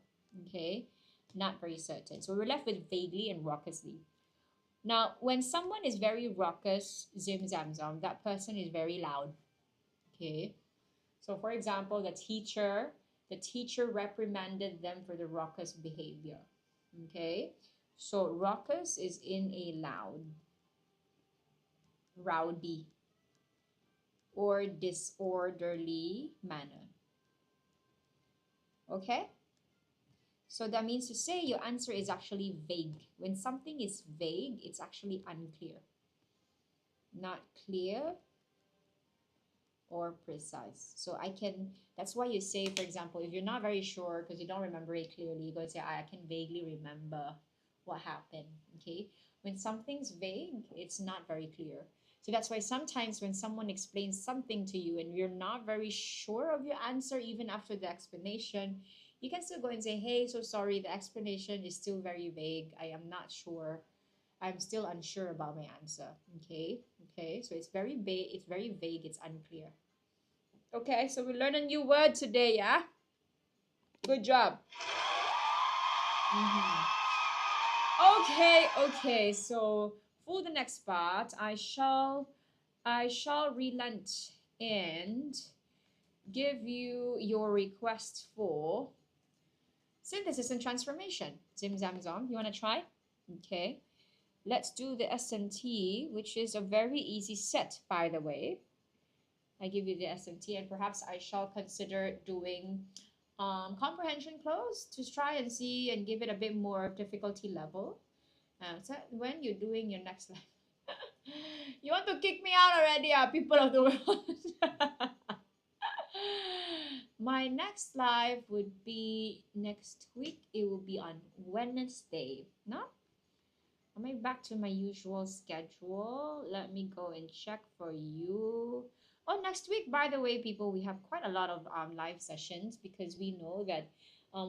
okay? Not very certain. So we're left with vaguely and raucously. Now, when someone is very raucous, zim zam zam, that person is very loud, okay? So for example, the teacher reprimanded them for the raucous behavior, okay? So raucous is in a loud, rowdy, or disorderly manner, okay? So that means to say your answer is actually vague. When something is vague, it's actually unclear. Not clear or precise. So that's why you say, for example, if you're not very sure because you don't remember it clearly, you go and say, I can vaguely remember what happened. Okay. When something's vague, it's not very clear. So that's why sometimes when someone explains something to you and you're not very sure of your answer, even after the explanation, you can still go and say, hey, so sorry, the explanation is still very vague. I am not sure. I'm still unsure about my answer. Okay. Okay. So it's very vague. It's very vague. It's unclear. Okay. So we learned a new word today. Yeah. Good job. Mhm. Okay. Okay. So for the next part, I shall relent and give you your request for synthesis and transformation. Zim zam zam. You want to try? Okay. Let's do the SMT, which is a very easy set, by the way. I give you the SMT, and perhaps I shall consider doing comprehension close to try and see and give it a bit more difficulty level. So when you're doing your next live, you want to kick me out already, people of the world. My next live would be next week. It will be on Wednesday. No? Am I back to my usual schedule? Let me go and check for you. Oh, next week, by the way, people, we have quite a lot of live sessions because we know that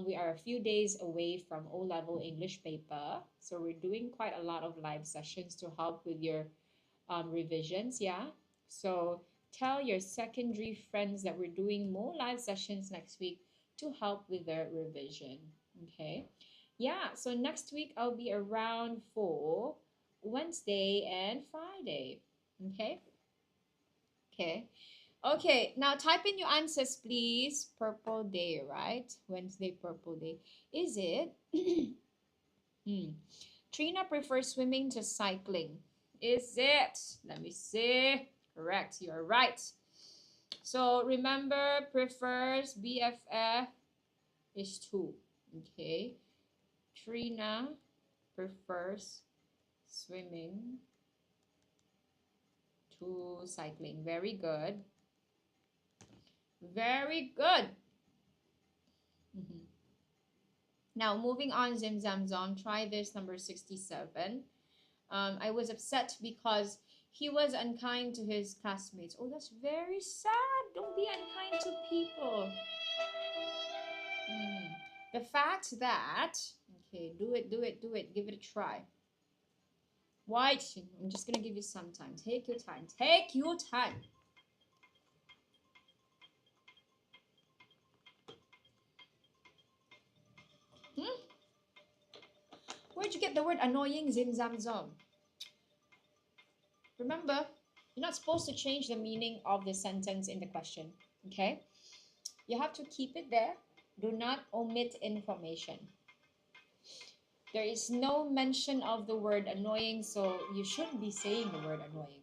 we are a few days away from O level English paper. So we're doing quite a lot of live sessions to help with your revisions. Yeah. So tell your secondary friends that we're doing more live sessions next week to help with their revision. Okay. Yeah, so next week I'll be around for Wednesday and Friday. Okay? Okay. Okay, now type in your answers, please. Purple day, right? Wednesday, purple day. Is it? Hmm. Trina prefers swimming to cycling. Is it? Let me see. Correct, you're right. So remember, prefers BFF is 2. Okay. Trina prefers swimming to cycling. Very good. Very good. Mhm. Now, moving on, Zim Zam Zom, try this number 67. I was upset because he was unkind to his classmates. Oh, that's very sad. Don't be unkind to people. Mm. The fact that, okay, do it, do it, do it. Give it a try. White, I'm just going to give you some time. Take your time. Take your time. Hmm? Where'd you get the word annoying, Zim Zam Zom? Remember, you're not supposed to change the meaning of the sentence in the question, okay? You have to keep it there. Do not omit information. There is no mention of the word annoying, so you shouldn't be saying the word annoying,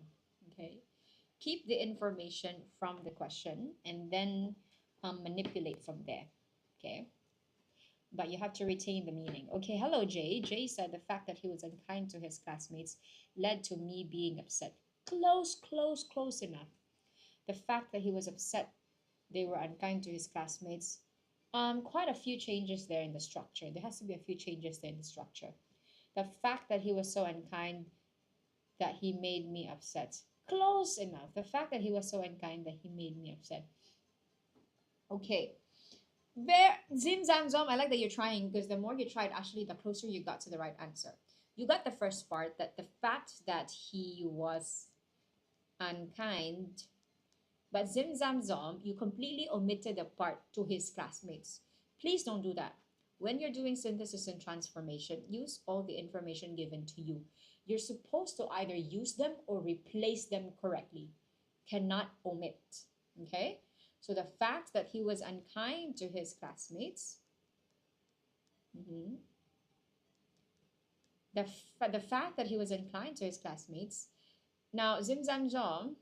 okay? Keep the information from the question and then manipulate from there, okay? But you have to retain the meaning. Okay, hello, Jay. Jay said the fact that he was unkind to his classmates led to me being upset. Close, close, close enough. The fact that he was upset they were unkind to his classmates Quite a few changes there in the structure. There has to be a few changes there in the structure. The fact that he was so unkind that he made me upset. Close enough. The fact that he was so unkind that he made me upset. Okay. There, Zim Zam Zom, I like that you're trying because the more you tried, actually, the closer you got to the right answer. You got the first part, that the fact that he was unkind, but Zim Zam Zom, you completely omitted the part to his classmates. Please don't do that. When you're doing synthesis and transformation, use all the information given to you. You're supposed to either use them or replace them correctly. Cannot omit. Okay? So the fact that he was unkind to his classmates, mhm, the fact that he was unkind to his classmates. Now, Zim Zam Zom,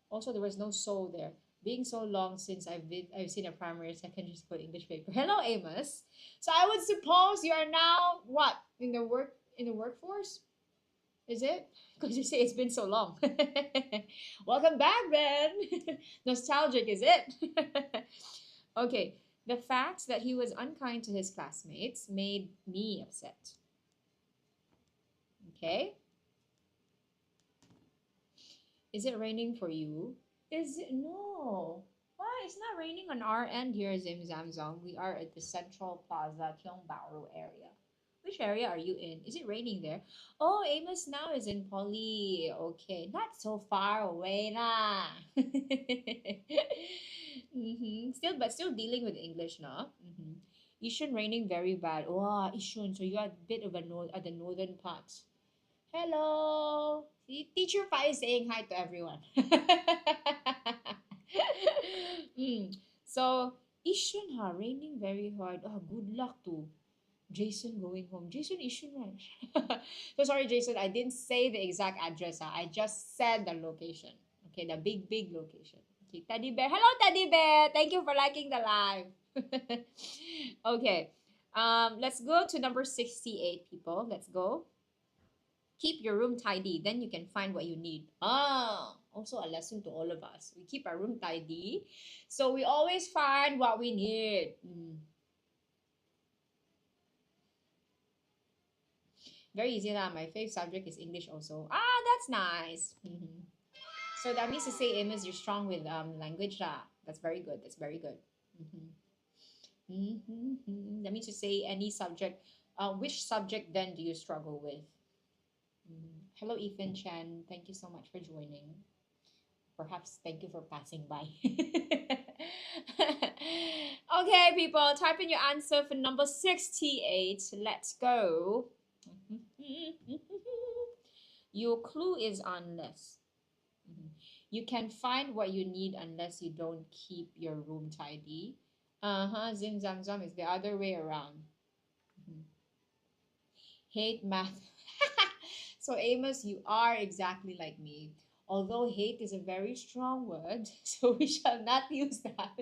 also there was no soul there. Being so long since I've seen a primary and secondary school English paper. Hello, Amos. So I would suppose you are now what in the workforce? Is it? Because you say it's been so long. Welcome back, then. Nostalgic, is it? Okay. The fact that he was unkind to his classmates made me upset. Okay. Is it raining for you? Is it? No. Why? It's not raining on our end here, Zim Zam Zong. We are at the Central Plaza, Tiongbaoru area. Which area are you in? Is it raining there? Oh, Amos now is in Poly. Okay, not so far away lah. Still, but still dealing with English, no? Yishun raining very bad. Wow, Yishun. So you are a bit of a at the northern part. Hello. See, Teacher Pai is saying hi to everyone. So, Yishun ha, raining very hard. Oh, good luck to Jason going home. Jason Yishun, right? So sorry, Jason. I didn't say the exact address. I just said the location. Okay, the big location. Okay, Teddy Bear. Hello, Teddy Bear. Thank you for liking the live. Okay. Let's go to number 68, people. Let's go. Keep your room tidy, then you can find what you need. Also a lesson to all of us. We keep our room tidy, so we always find what we need. Very easy lah. My favorite subject is English also. That's nice. So that means to say, Amos, you're strong with language lah. That's very good. That's very good. That means to say any subject. Which subject then do you struggle with? Hello, Ethan Chan. Thank you so much for joining. Perhaps thank you for passing by. Okay, people, type in your answer for number 68. Let's go. Your clue is unless. You can find what you need unless you don't keep your room tidy. Zim Zam Zam is the other way around. Hate math. So Amos, you are exactly like me. Although hate is a very strong word, so we shall not use that.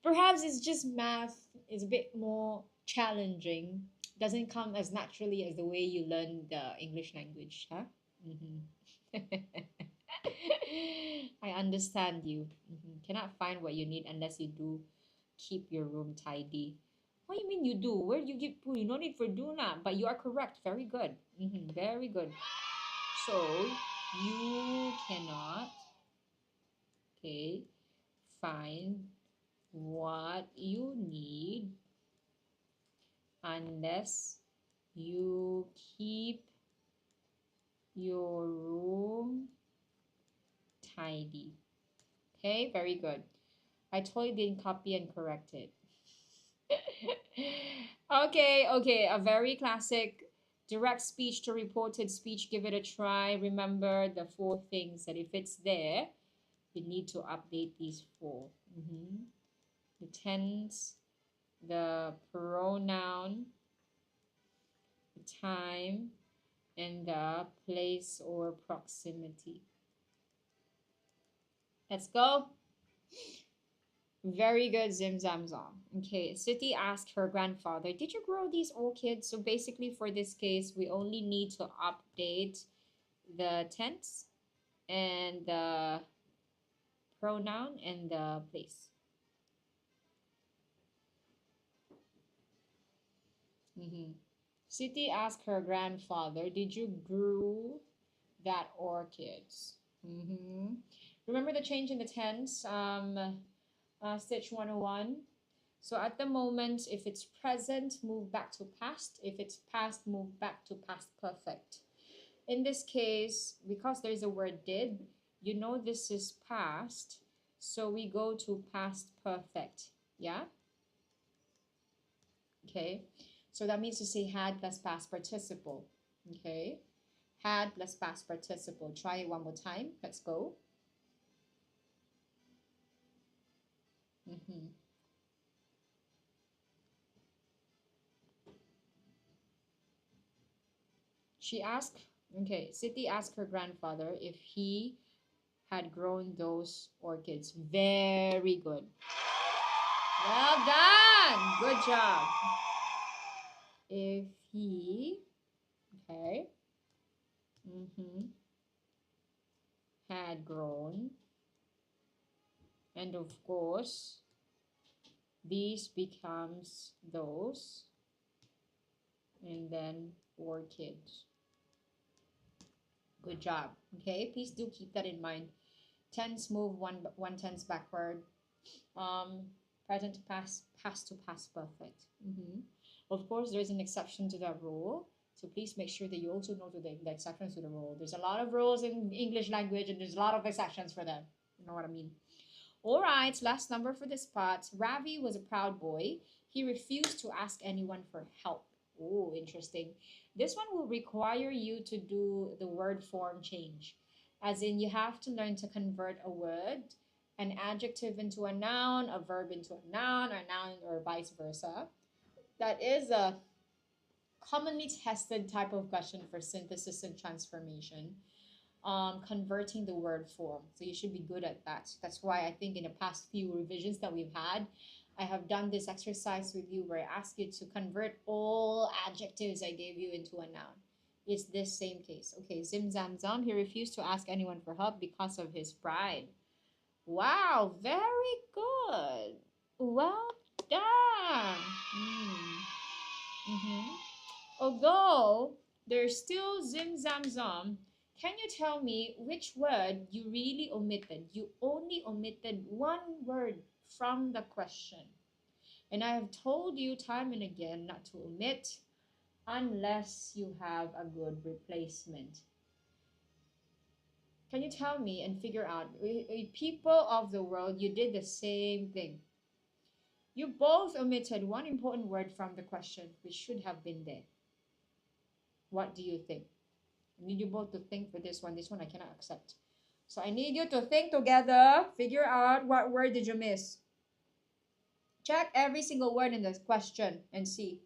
Perhaps it's just math is a bit more challenging. Doesn't come as naturally as the way you learn the English language, huh? I understand you. Cannot find what you need unless you do keep your room tidy. What do you mean you do? Where do you get poo? You no need for do na. But you are correct. Very good. Very good. So you cannot, okay, find what you need unless you keep your room tidy. Okay, very good. I totally didn't copy and correct it. Okay, a very classic direct speech to reported speech. Give it a try. Remember the 4 things that if it's there, you need to update these 4. The tense, the pronoun, the time, and the place or proximity. Let's go. Very good, Zim Zam Zam. Okay, Siti asked her grandfather, did you grow these orchids? So basically for this case, we only need to update the tense and the pronoun and the place. Mm-hmm. Siti asked her grandfather, "Did you grew that orchids?" Mm-hmm. Remember the change in the tense, stitch 101? So at the moment, if it's present, move back to past. If it's past, move back to past perfect. In this case, because there's a word did, you know this is past. So we go to past perfect. Yeah? Okay. So that means to say had plus past participle. Okay. Had plus past participle. Try it one more time. Let's go. Mm-hmm. She asked, okay, Siti asked her grandfather if he had grown those orchids. Very good. Well done. Good job. If he, okay, had grown, and of course, these becomes those, and then orchids. Good job. Okay, please do keep that in mind. Tense move one tense backward. Um, present to past, past to past perfect. Of course, there is an exception to that rule. So please make sure that you also know the exceptions to the rule. There's a lot of rules in English language, and there's a lot of exceptions for them. You know what I mean? All right, last number for this part. Ravi was a proud boy. He refused to ask anyone for help. Oh, interesting. This one will require you to do the word form change. As in, you have to learn to convert a word, an adjective into a noun, a verb into a noun, or vice versa. That is a commonly tested type of question for synthesis and transformation, converting the word form. So you should be good at that. That's why I think in the past few revisions that we've had, I have done this exercise with you where I ask you to convert all adjectives I gave you into a noun. It's this same case. Okay, Zim Zam Zam, he refused to ask anyone for help because of his pride. Wow, very good. Well done. Mm-hmm. Although there's still Zim Zam Zam, can you tell me which word you really omitted? You only omitted one word from the question. And I have told you time and again not to omit unless you have a good replacement. Can you tell me and figure out, people of the world, you did the same thing. You both omitted one important word from the question, which should have been there. What do you think? I need you both to think for this one. This one I cannot accept. So I need you to think together, figure out what word did you miss. Check every single word in this question and see.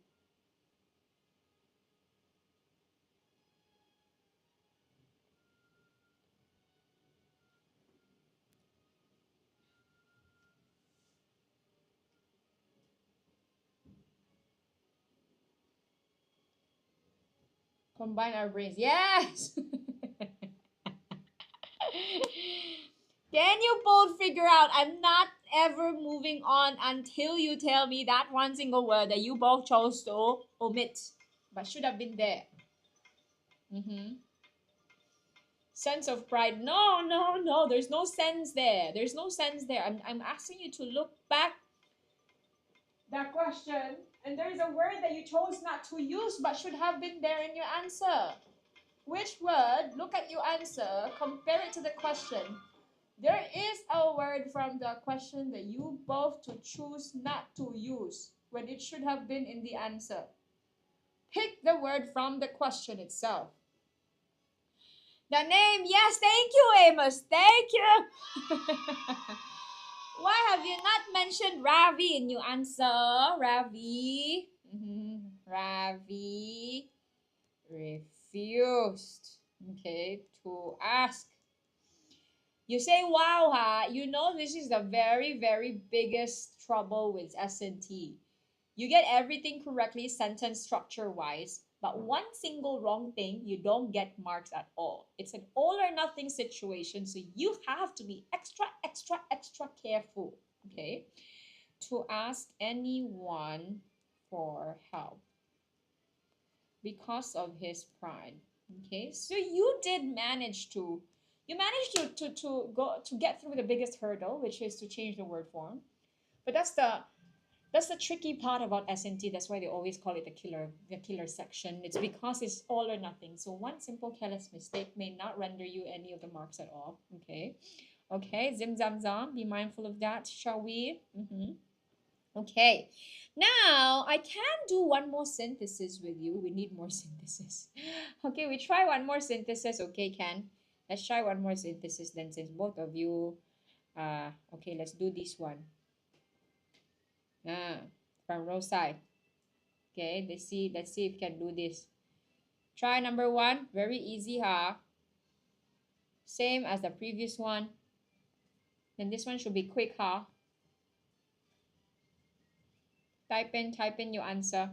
Combine our brains. Yes! Can you both figure out? I'm not ever moving on until you tell me that one single word that you both chose to omit, but should have been there. Sense of pride. No, no, no. There's no sense there. There's no sense there. I'm asking you to look back that question, and there is a word that you chose not to use but should have been there in your answer. Which word? Look at your answer, compare it to the question. There is a word from the question that you both to choose not to use when it should have been in the answer. Pick the word from the question itself. The name, yes, thank you, Amos. Thank you. Why have you not mentioned Ravi in your answer? Ravi. Ravi refused, okay, to ask. You say, wow, ha, you know this is the very, very biggest trouble with S&T. You get everything correctly sentence structure wise, but one single wrong thing, you don't get marks at all. It's an all or nothing situation, so you have to be extra, extra, extra careful, okay, to ask anyone for help. because of his pride. Okay, so you did manage to, you managed to go to get through the biggest hurdle, which is to change the word form. But that's the tricky part about SNT. That's why they always call it the killer section. It's because it's all or nothing. So one simple careless mistake may not render you any of the marks at all. Okay. Okay, zim zam zam. Be mindful of that, shall we? Okay. Now I can do one more synthesis with you. We need more synthesis. Okay, we try one more synthesis. Okay, Ken. Let's try one more synthesis then, since both of you. Okay, let's do this one. From Rosyth. Okay, let's see if we can do this. Try number one. Very easy, huh? Same as the previous one. Then this one should be quick, huh? Type in your answer.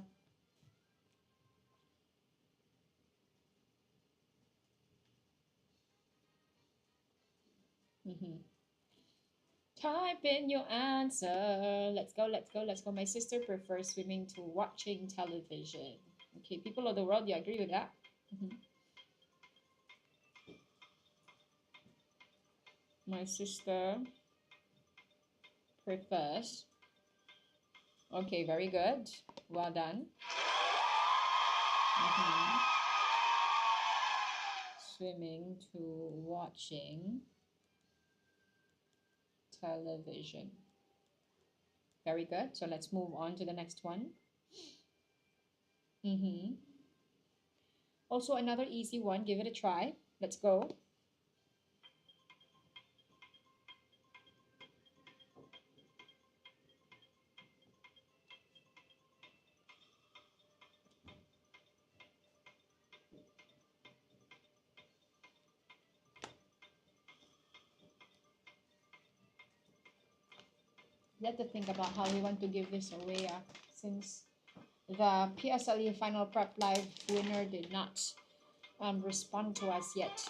Type in your answer. Let's go, let's go, let's go. My sister prefers swimming to watching television. Okay, people of the world, you agree with that? My sister prefers. Okay, very good. Well done. Swimming to watching television. Very good. So let's move on to the next one. Also another easy one. Give it a try. Let's go. We have to think about how we want to give this away, since the PSLE Final Prep Live winner did not respond to us yet.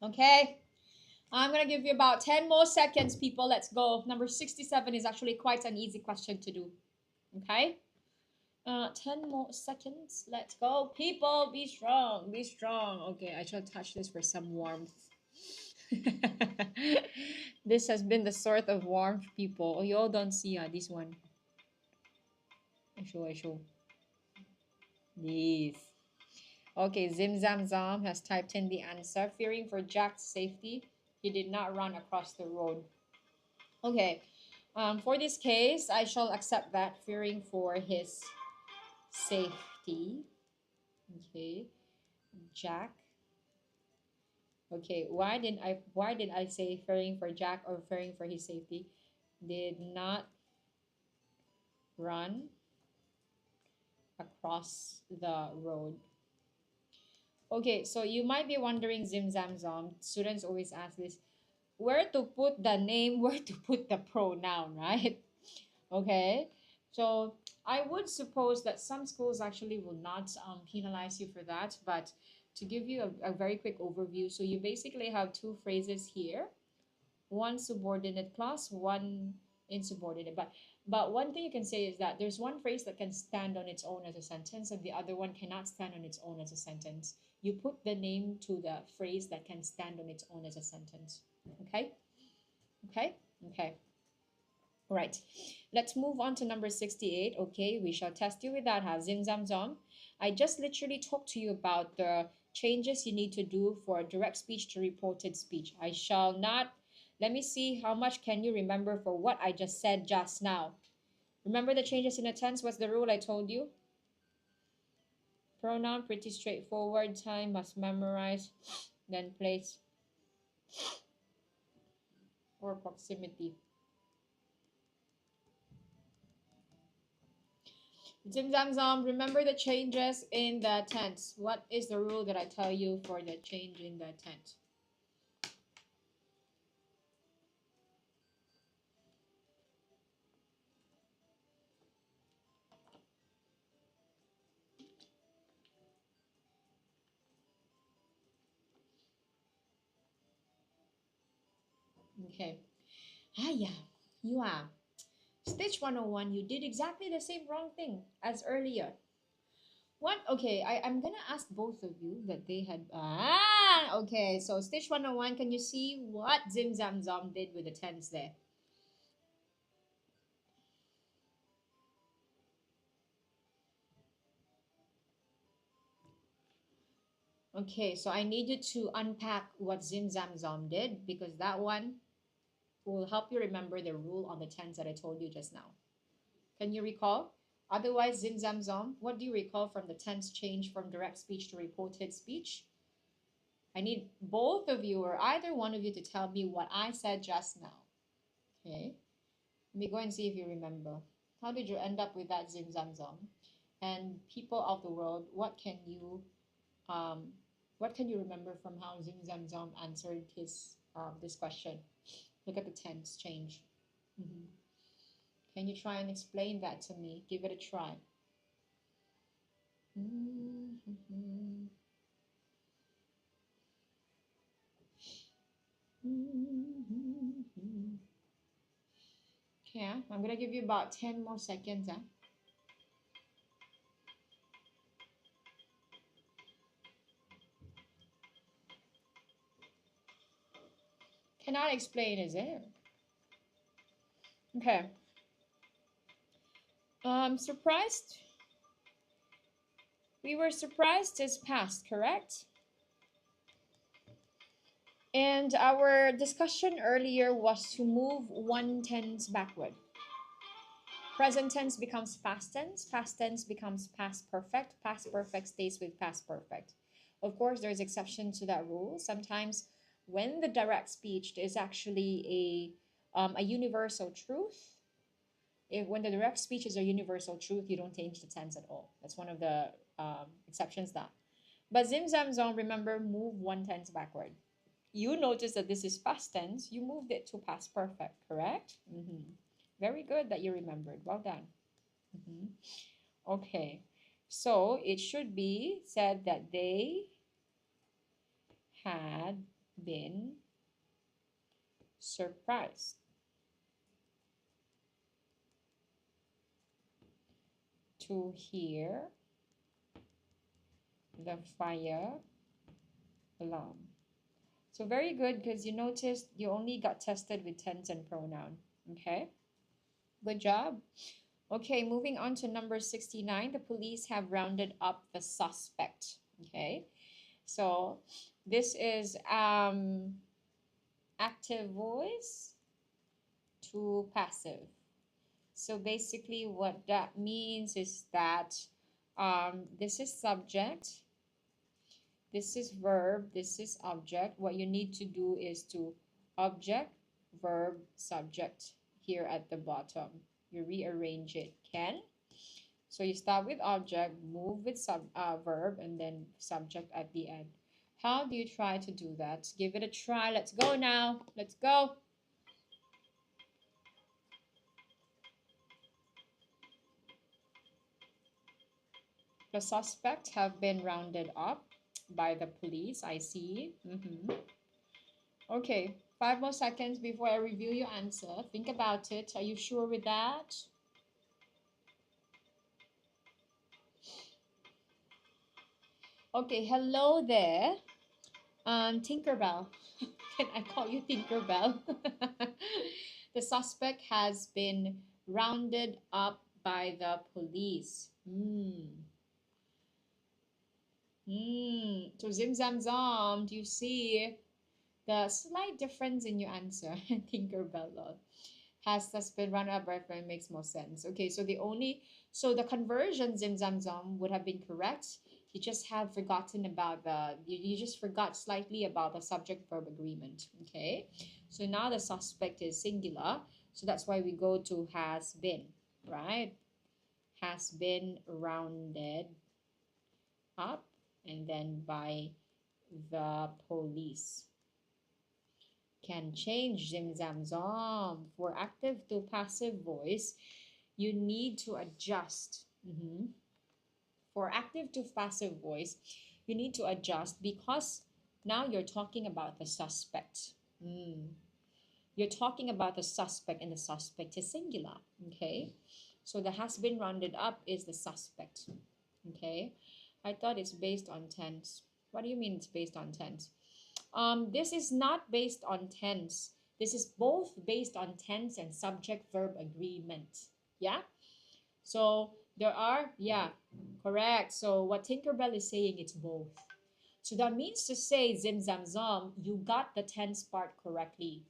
Okay, I'm gonna give you about 10 more seconds, people. Let's go. Number 67 is actually quite an easy question to do. Okay, 10 more seconds. Let's go, people. Be strong, be strong. Okay, I shall touch this for some warmth. This has been the sort of warmth, people. Oh, you all don't see this one. I show. Yes. Okay, Zim Zam Zam has typed in the answer. Fearing for Jack's safety, he did not run across the road. Okay, for this case, I shall accept that. Fearing for his safety. Okay, Jack. Okay, why did I say fearing for Jack or fearing for his safety? Did not run across the road. Okay, so you might be wondering, Zim Zam Zam, students always ask this, where to put the name, where to put the pronoun, right? Okay, so I would suppose that some schools actually will not penalize you for that, but to give you a very quick overview, so you basically have two phrases here, one subordinate clause, one insubordinate. But one thing you can say is that there's one phrase that can stand on its own as a sentence, and the other one cannot stand on its own as a sentence. You put the name to the phrase that can stand on its own as a sentence. Okay? Okay? Okay. All right. Let's move on to number 68. Okay, we shall test you with that. Zim Zam Zam. I just literally talked to you about the changes you need to do for direct speech to reported speech. I shall not. Let me see how much can you remember for what I just said just now. Remember the changes in a tense? What's the rule I told you? Pronoun, pretty straightforward. Time, must memorize. Then place or proximity. Zim Zam Zam, remember the changes in the tense. What is the rule that I tell you for the change in the tense? Okay. Yeah, you are. Stitch 101, you did exactly the same wrong thing as earlier. What? Okay, I'm gonna ask both of you that they had. Okay, so Stitch 101, can you see what Zim Zam Zom did with the tens there? Okay, so I need you to unpack what Zim Zam Zom did because that one will help you remember the rule on the tens that I told you just now. Can you recall? Otherwise, Zim Zam Zom, what do you recall from the tense change from direct speech to reported speech? I need both of you or either one of you to tell me what I said just now. Okay, let me go and see if you remember. How did you end up with that Zim Zam Zom? And people of the world, um, what can you remember from how Zim Zam Zom answered his this question? Look at the tense change. Mhm. Can you try and explain that to me? Give it a try. Mhm. Mhm. Yeah, I'm gonna give you about 10 more seconds. Huh? Cannot explain, is it? Okay. Surprised. We were surprised is past, correct? And our discussion earlier was to move one tense backward. Present tense becomes past tense becomes past perfect stays with past perfect. Of course, there's exception to that rule. Sometimes when the direct speech is actually a universal truth, if when the direct speech is a universal truth, you don't change the tense at all. That's one of the exceptions that. But Zim Zam Zong, remember, move one tense backward. You notice that this is past tense. You moved it to past perfect, correct? Very good that you remembered. Well done. Mhm. Okay. So it should be said that they had been surprised to hear the fire alarm. So very good because you noticed you only got tested with tense and pronoun. Okay. Good job. Okay, moving on to number 69. The police have rounded up the suspect. Okay. So this is active voice to passive. So basically what that means is that this is subject, this is verb, this is object. What you need to do is to object, verb, subject here at the bottom. You rearrange it, can? So you start with object, move with verb, and then subject at the end. How do you try to do that? Give it a try. Let's go now. Let's go. The suspect have been rounded up by the police. I see. Okay, 5 more seconds before I review your answer. Think about it. Are you sure with that? Okay, hello there. Tinkerbell. Can I call you Tinkerbell? The suspect has been rounded up by the police. So Zim Zam Zam, do you see the slight difference in your answer? Tinkerbell lol. Has been run up by friend makes more sense. Okay, so the conversion Zim Zam Zam would have been correct. You just have forgotten about you just forgot slightly about the subject verb agreement. Okay, so now the suspect is singular, so that's why we go to has been, right? Has been rounded up and then by the police. Can change Zim Zam Zom. For active to passive voice, you need to adjust. For active to passive voice, you need to adjust because now you're talking about the suspect. You're talking about the suspect, and the suspect is singular. Okay, so the has been rounded up is the suspect. Okay, I thought it's based on tense. What do you mean it's based on tense? This is not based on tense. This is both based on tense and subject verb agreement. Yeah. So there are, yeah, correct. So what Tinkerbell is saying, it's both. So that means to say, Zim Zam Zam, you got the tense part correctly.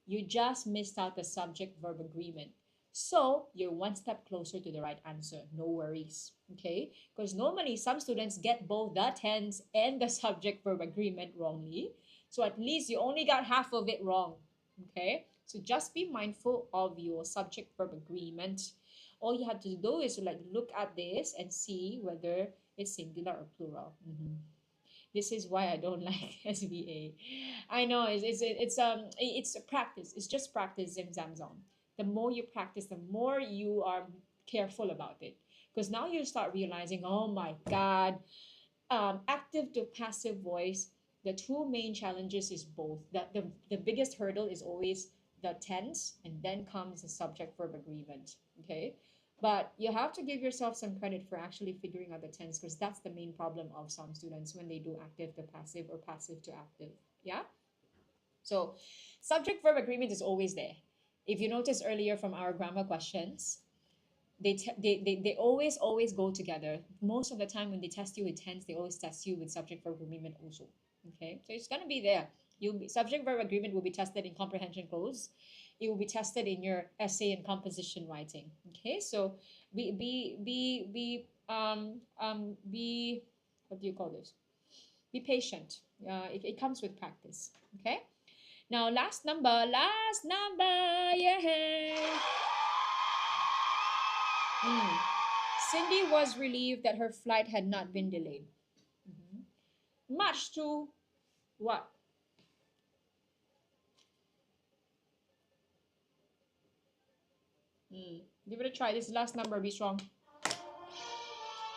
You just missed out the subject verb agreement. So you're one step closer to the right answer. No worries. Okay? Because normally some students get both the tense and the subject verb agreement wrongly. So at least you only got half of it wrong. Okay? So just be mindful of your subject verb agreement. All you have to do is to like look at this and see whether it's singular or plural. This is why I don't like SVA. I know it's a practice. It's just practice, Zim Zam Zom. The more you practice, the more you are careful about it. Because now you start realizing, oh my God, active to passive voice, the two main challenges is both. The biggest hurdle is always the tense, and then comes the subject verb agreement. Okay. But you have to give yourself some credit for actually figuring out the tense, because that's the main problem of some students when they do active to passive or passive to active. Yeah. So subject verb agreement is always there. If you notice earlier from our grammar questions, they always go together. Most of the time when they test you with tense, they always test you with subject verb agreement also. Okay, so it's gonna be there. Subject verb agreement will be tested in comprehension close. It will be tested in your essay and composition writing. Okay, so be what do you call this? Be patient. It comes with practice. Okay. Now last number, yeah. Mm. Cindy was relieved that her flight had not been delayed. Mhm. Much to what? Give it a try. This is last number. Be strong.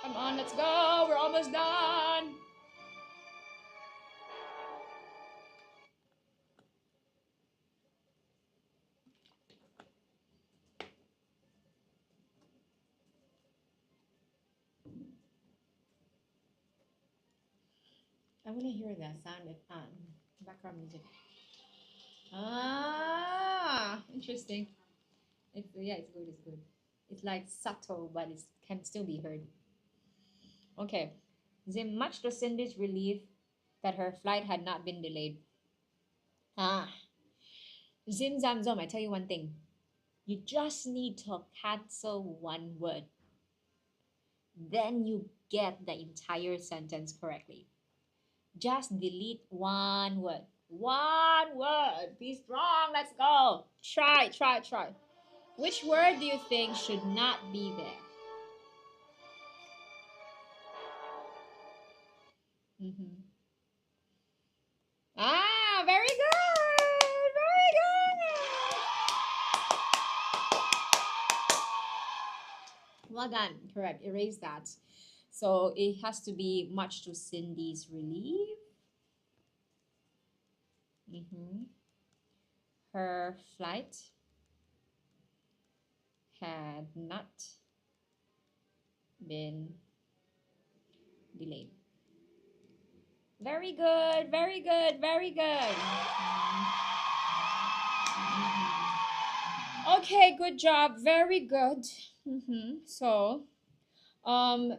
Come on, let's go. We're almost done. I want to hear that sound of background music. Ah, interesting. It's good. It's good. It's like subtle, but it can still be heard. Okay. Zim, much to Cindy's relief that her flight had not been delayed. Ah, Zim Zam Zom, I tell you one thing. You just need to cancel one word. Then you get the entire sentence correctly. Just delete one word. One word. Be strong. Let's go. Try. Which word do you think should not be there? Mm-hmm. Ah, very good. Very good. Well done. Correct. Erase that. So it has to be much to Cindy's relief. Her flight had not been delayed. Very good. Very good. Very good. Okay, good job. Very good. So, um,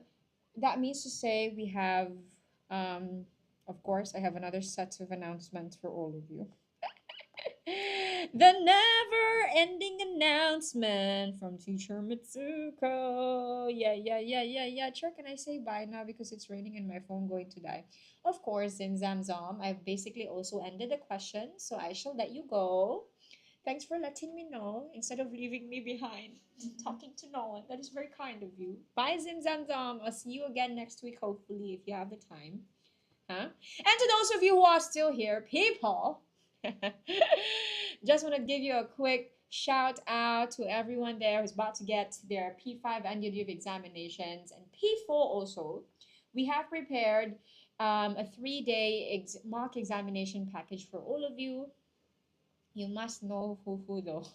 that means to say we have, of course, I have another set of announcements for all of you. The never ending announcement from teacher Mitsuko. Yeah. Sure, can I say bye now because it's raining and my phone going to die? Of course, in Zamzam, I've basically also ended the question, so I shall let you go. Thanks for letting me know instead of leaving me behind, talking to no one. That is very kind of you. Bye, Zim Zam Zam. I'll see you again next week, hopefully, if you have the time. Huh? And to those of you who are still here, people, just want to give you a quick shout out to everyone there who's about to get their P5 annual leave examinations and P4 also. We have prepared a 3-day mock examination package for all of you. You must know who though.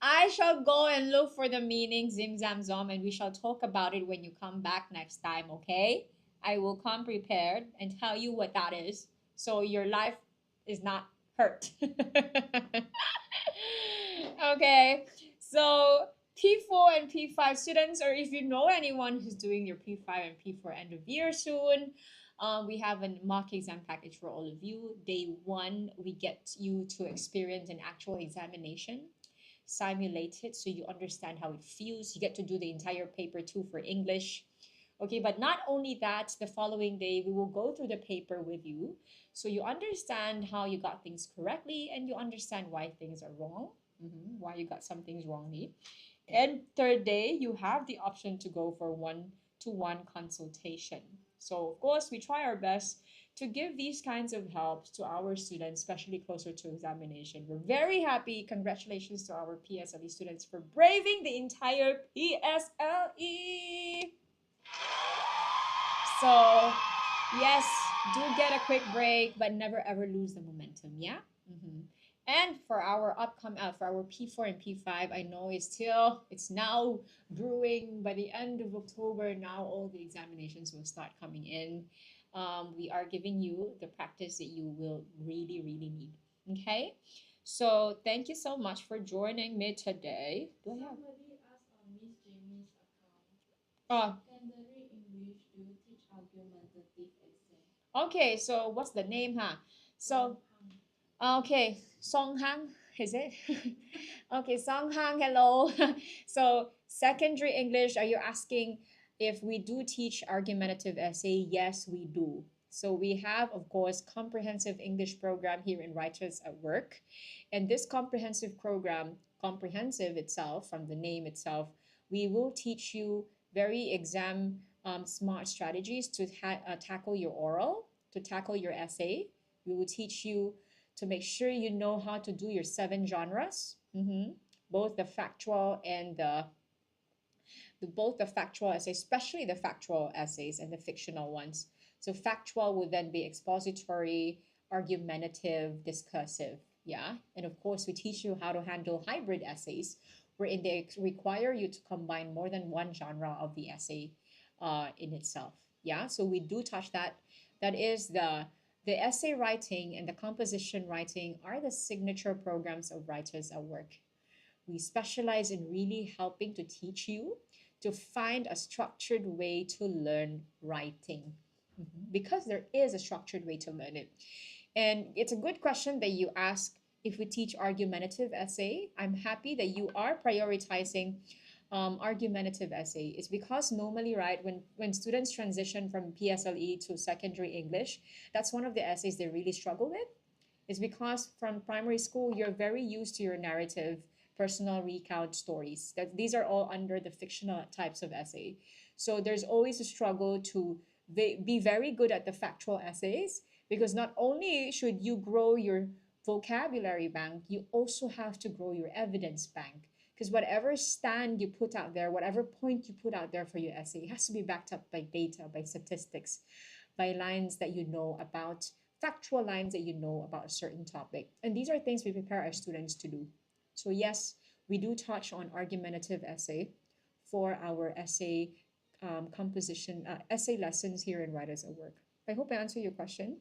I shall go and look for the meaning zim zam zom, and we shall talk about it when you come back next time, okay? I will come prepared and tell you what that is so your life is not hurt. Okay, so P4 and P5 students, or if you know anyone who's doing your P5 and P4 end of year soon, we have a mock exam package for all of you. Day one, we get you to experience an actual examination, simulate it so you understand how it feels. You get to do the entire paper too for English. Okay, but not only that, the following day, we will go through the paper with you so you understand how you got things correctly and you understand why things are wrong, why you got some things wrongly. And third day, you have the option to go for one-to-one consultation. So, of course, we try our best to give these kinds of helps to our students, especially closer to examination. We're very happy. Congratulations to our PSLE students for braving the entire PSLE. So, yes, do get a quick break, but never ever lose the momentum. Yeah. And for our for our P4 and P5, I know it's now brewing by the end of October. Now all the examinations will start coming in. We are giving you the practice that you will really, really need. Okay. So thank you so much for joining me today. Do I have? Somebody asked on Miss Jamie's account, Oh, secondary English, do you teach argumentative essay? okay. So what's the name, huh? So okay, Song Hang, is it? Okay, Song Hang, hello. So, secondary English, are you asking if we do teach argumentative essay? Yes, we do. So, we have, of course, comprehensive English program here in Writers at Work. And this comprehensive program, comprehensive itself, from the name itself, we will teach you very exam smart strategies to tackle your oral, to tackle your essay. We will teach you to make sure you know how to do your 7 genres, both the factual and both the factual essays, especially the factual essays and the fictional ones. So factual would then be expository, argumentative, discursive. Yeah. And of course, we teach you how to handle hybrid essays, wherein they require you to combine more than one genre of the essay in itself. Yeah. So we do touch that. That is the essay writing and the composition writing are the signature programs of Writers at Work. We specialize in really helping to teach you to find a structured way to learn writing, because there is a structured way to learn it. And it's a good question that you ask if we teach argumentative essay. I'm happy that you are prioritizing argumentative essay. It's because normally, right, when students transition from PSLE to secondary English, that's one of the essays they really struggle with. It's because from primary school, you're very used to your narrative, personal recount stories. That these are all under the fictional types of essay. So there's always a struggle to be very good at the factual essays, because not only should you grow your vocabulary bank, you also have to grow your evidence bank. Because whatever stand you put out there, whatever point you put out there for your essay, it has to be backed up by data, by statistics, by lines that you know about, factual lines that you know about a certain topic. And these are things we prepare our students to do. So, yes, we do touch on argumentative essay for our essay composition, essay lessons here in Writers at Work. I hope I answered your question.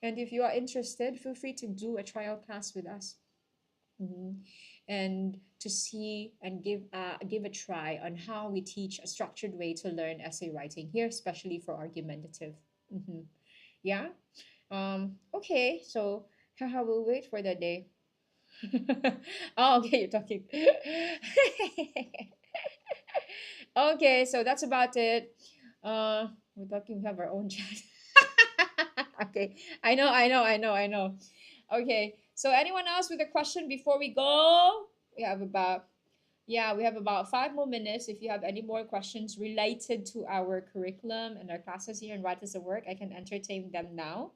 And if you are interested, feel free to do a trial class with us. And to see and give a try on how we teach a structured way to learn essay writing here, especially for argumentative. Yeah. Okay. So, haha, we'll wait for that day. Oh, okay. You're talking. Okay. So that's about it. We're talking. We have our own chat. Okay. I know. I know. I know. I know. Okay. So anyone else with a question before we go? We have about we have about 5 more minutes. If you have any more questions related to our curriculum and our classes here in Writers at Work, I can entertain them now.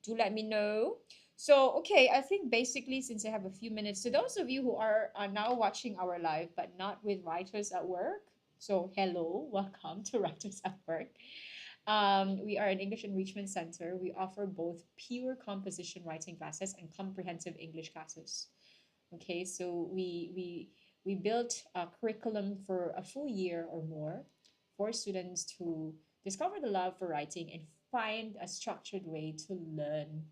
Do let me know. So, okay, I think basically, since I have a few minutes, to those of you who are now watching our live but not with Writers at Work, so hello, welcome to Writers at Work. We are an English enrichment center. We offer both pure composition writing classes and comprehensive English classes. Okay, so we built a curriculum for a full year or more for students to discover the love for writing and find a structured way to learn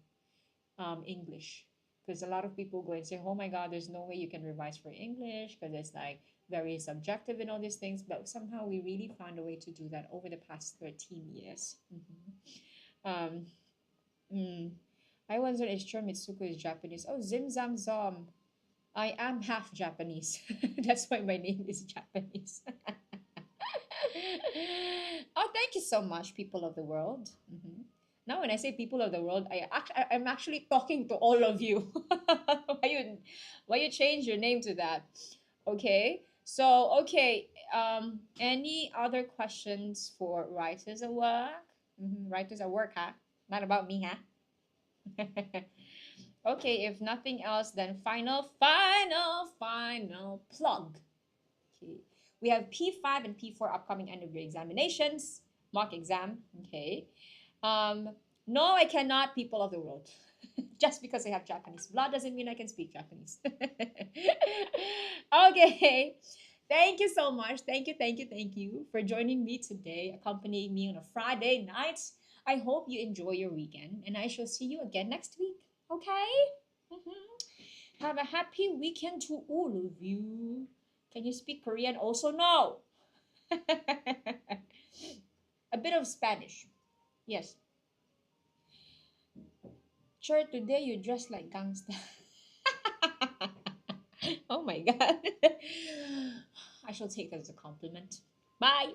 English. Because a lot of people go and say, "Oh my God, there's no way you can revise for English because it's like very subjective and all these things." But somehow we really found a way to do that over the past 13 years. Um, mm, I wonder if sure Mitsuko is Japanese. Oh, Zim Zam Zom. I am half Japanese. That's why my name is Japanese. Oh, thank you so much, people of the world. Now, when I say people of the world, I'm actually talking to all of you. Why you change your name to that? Okay. So, okay. Any other questions for writers at work? Writers at work, huh? Not about me, huh? Okay, if nothing else, then final plug. Okay. We have P5 and P4 upcoming end of year examinations, mock exam. Okay. Um, no, I cannot, people of the world. Just because I have Japanese blood doesn't mean I can speak Japanese. Okay. Thank you so much. Thank you for joining me today, accompanying me on a Friday night. I hope you enjoy your weekend, and I shall see you again next week. Okay? Have a happy weekend to all of you. Can you speak Korean also? No. A bit of Spanish. Yes. Sure, today you dress like gangsta. Oh my god. I shall take that as a compliment. Bye.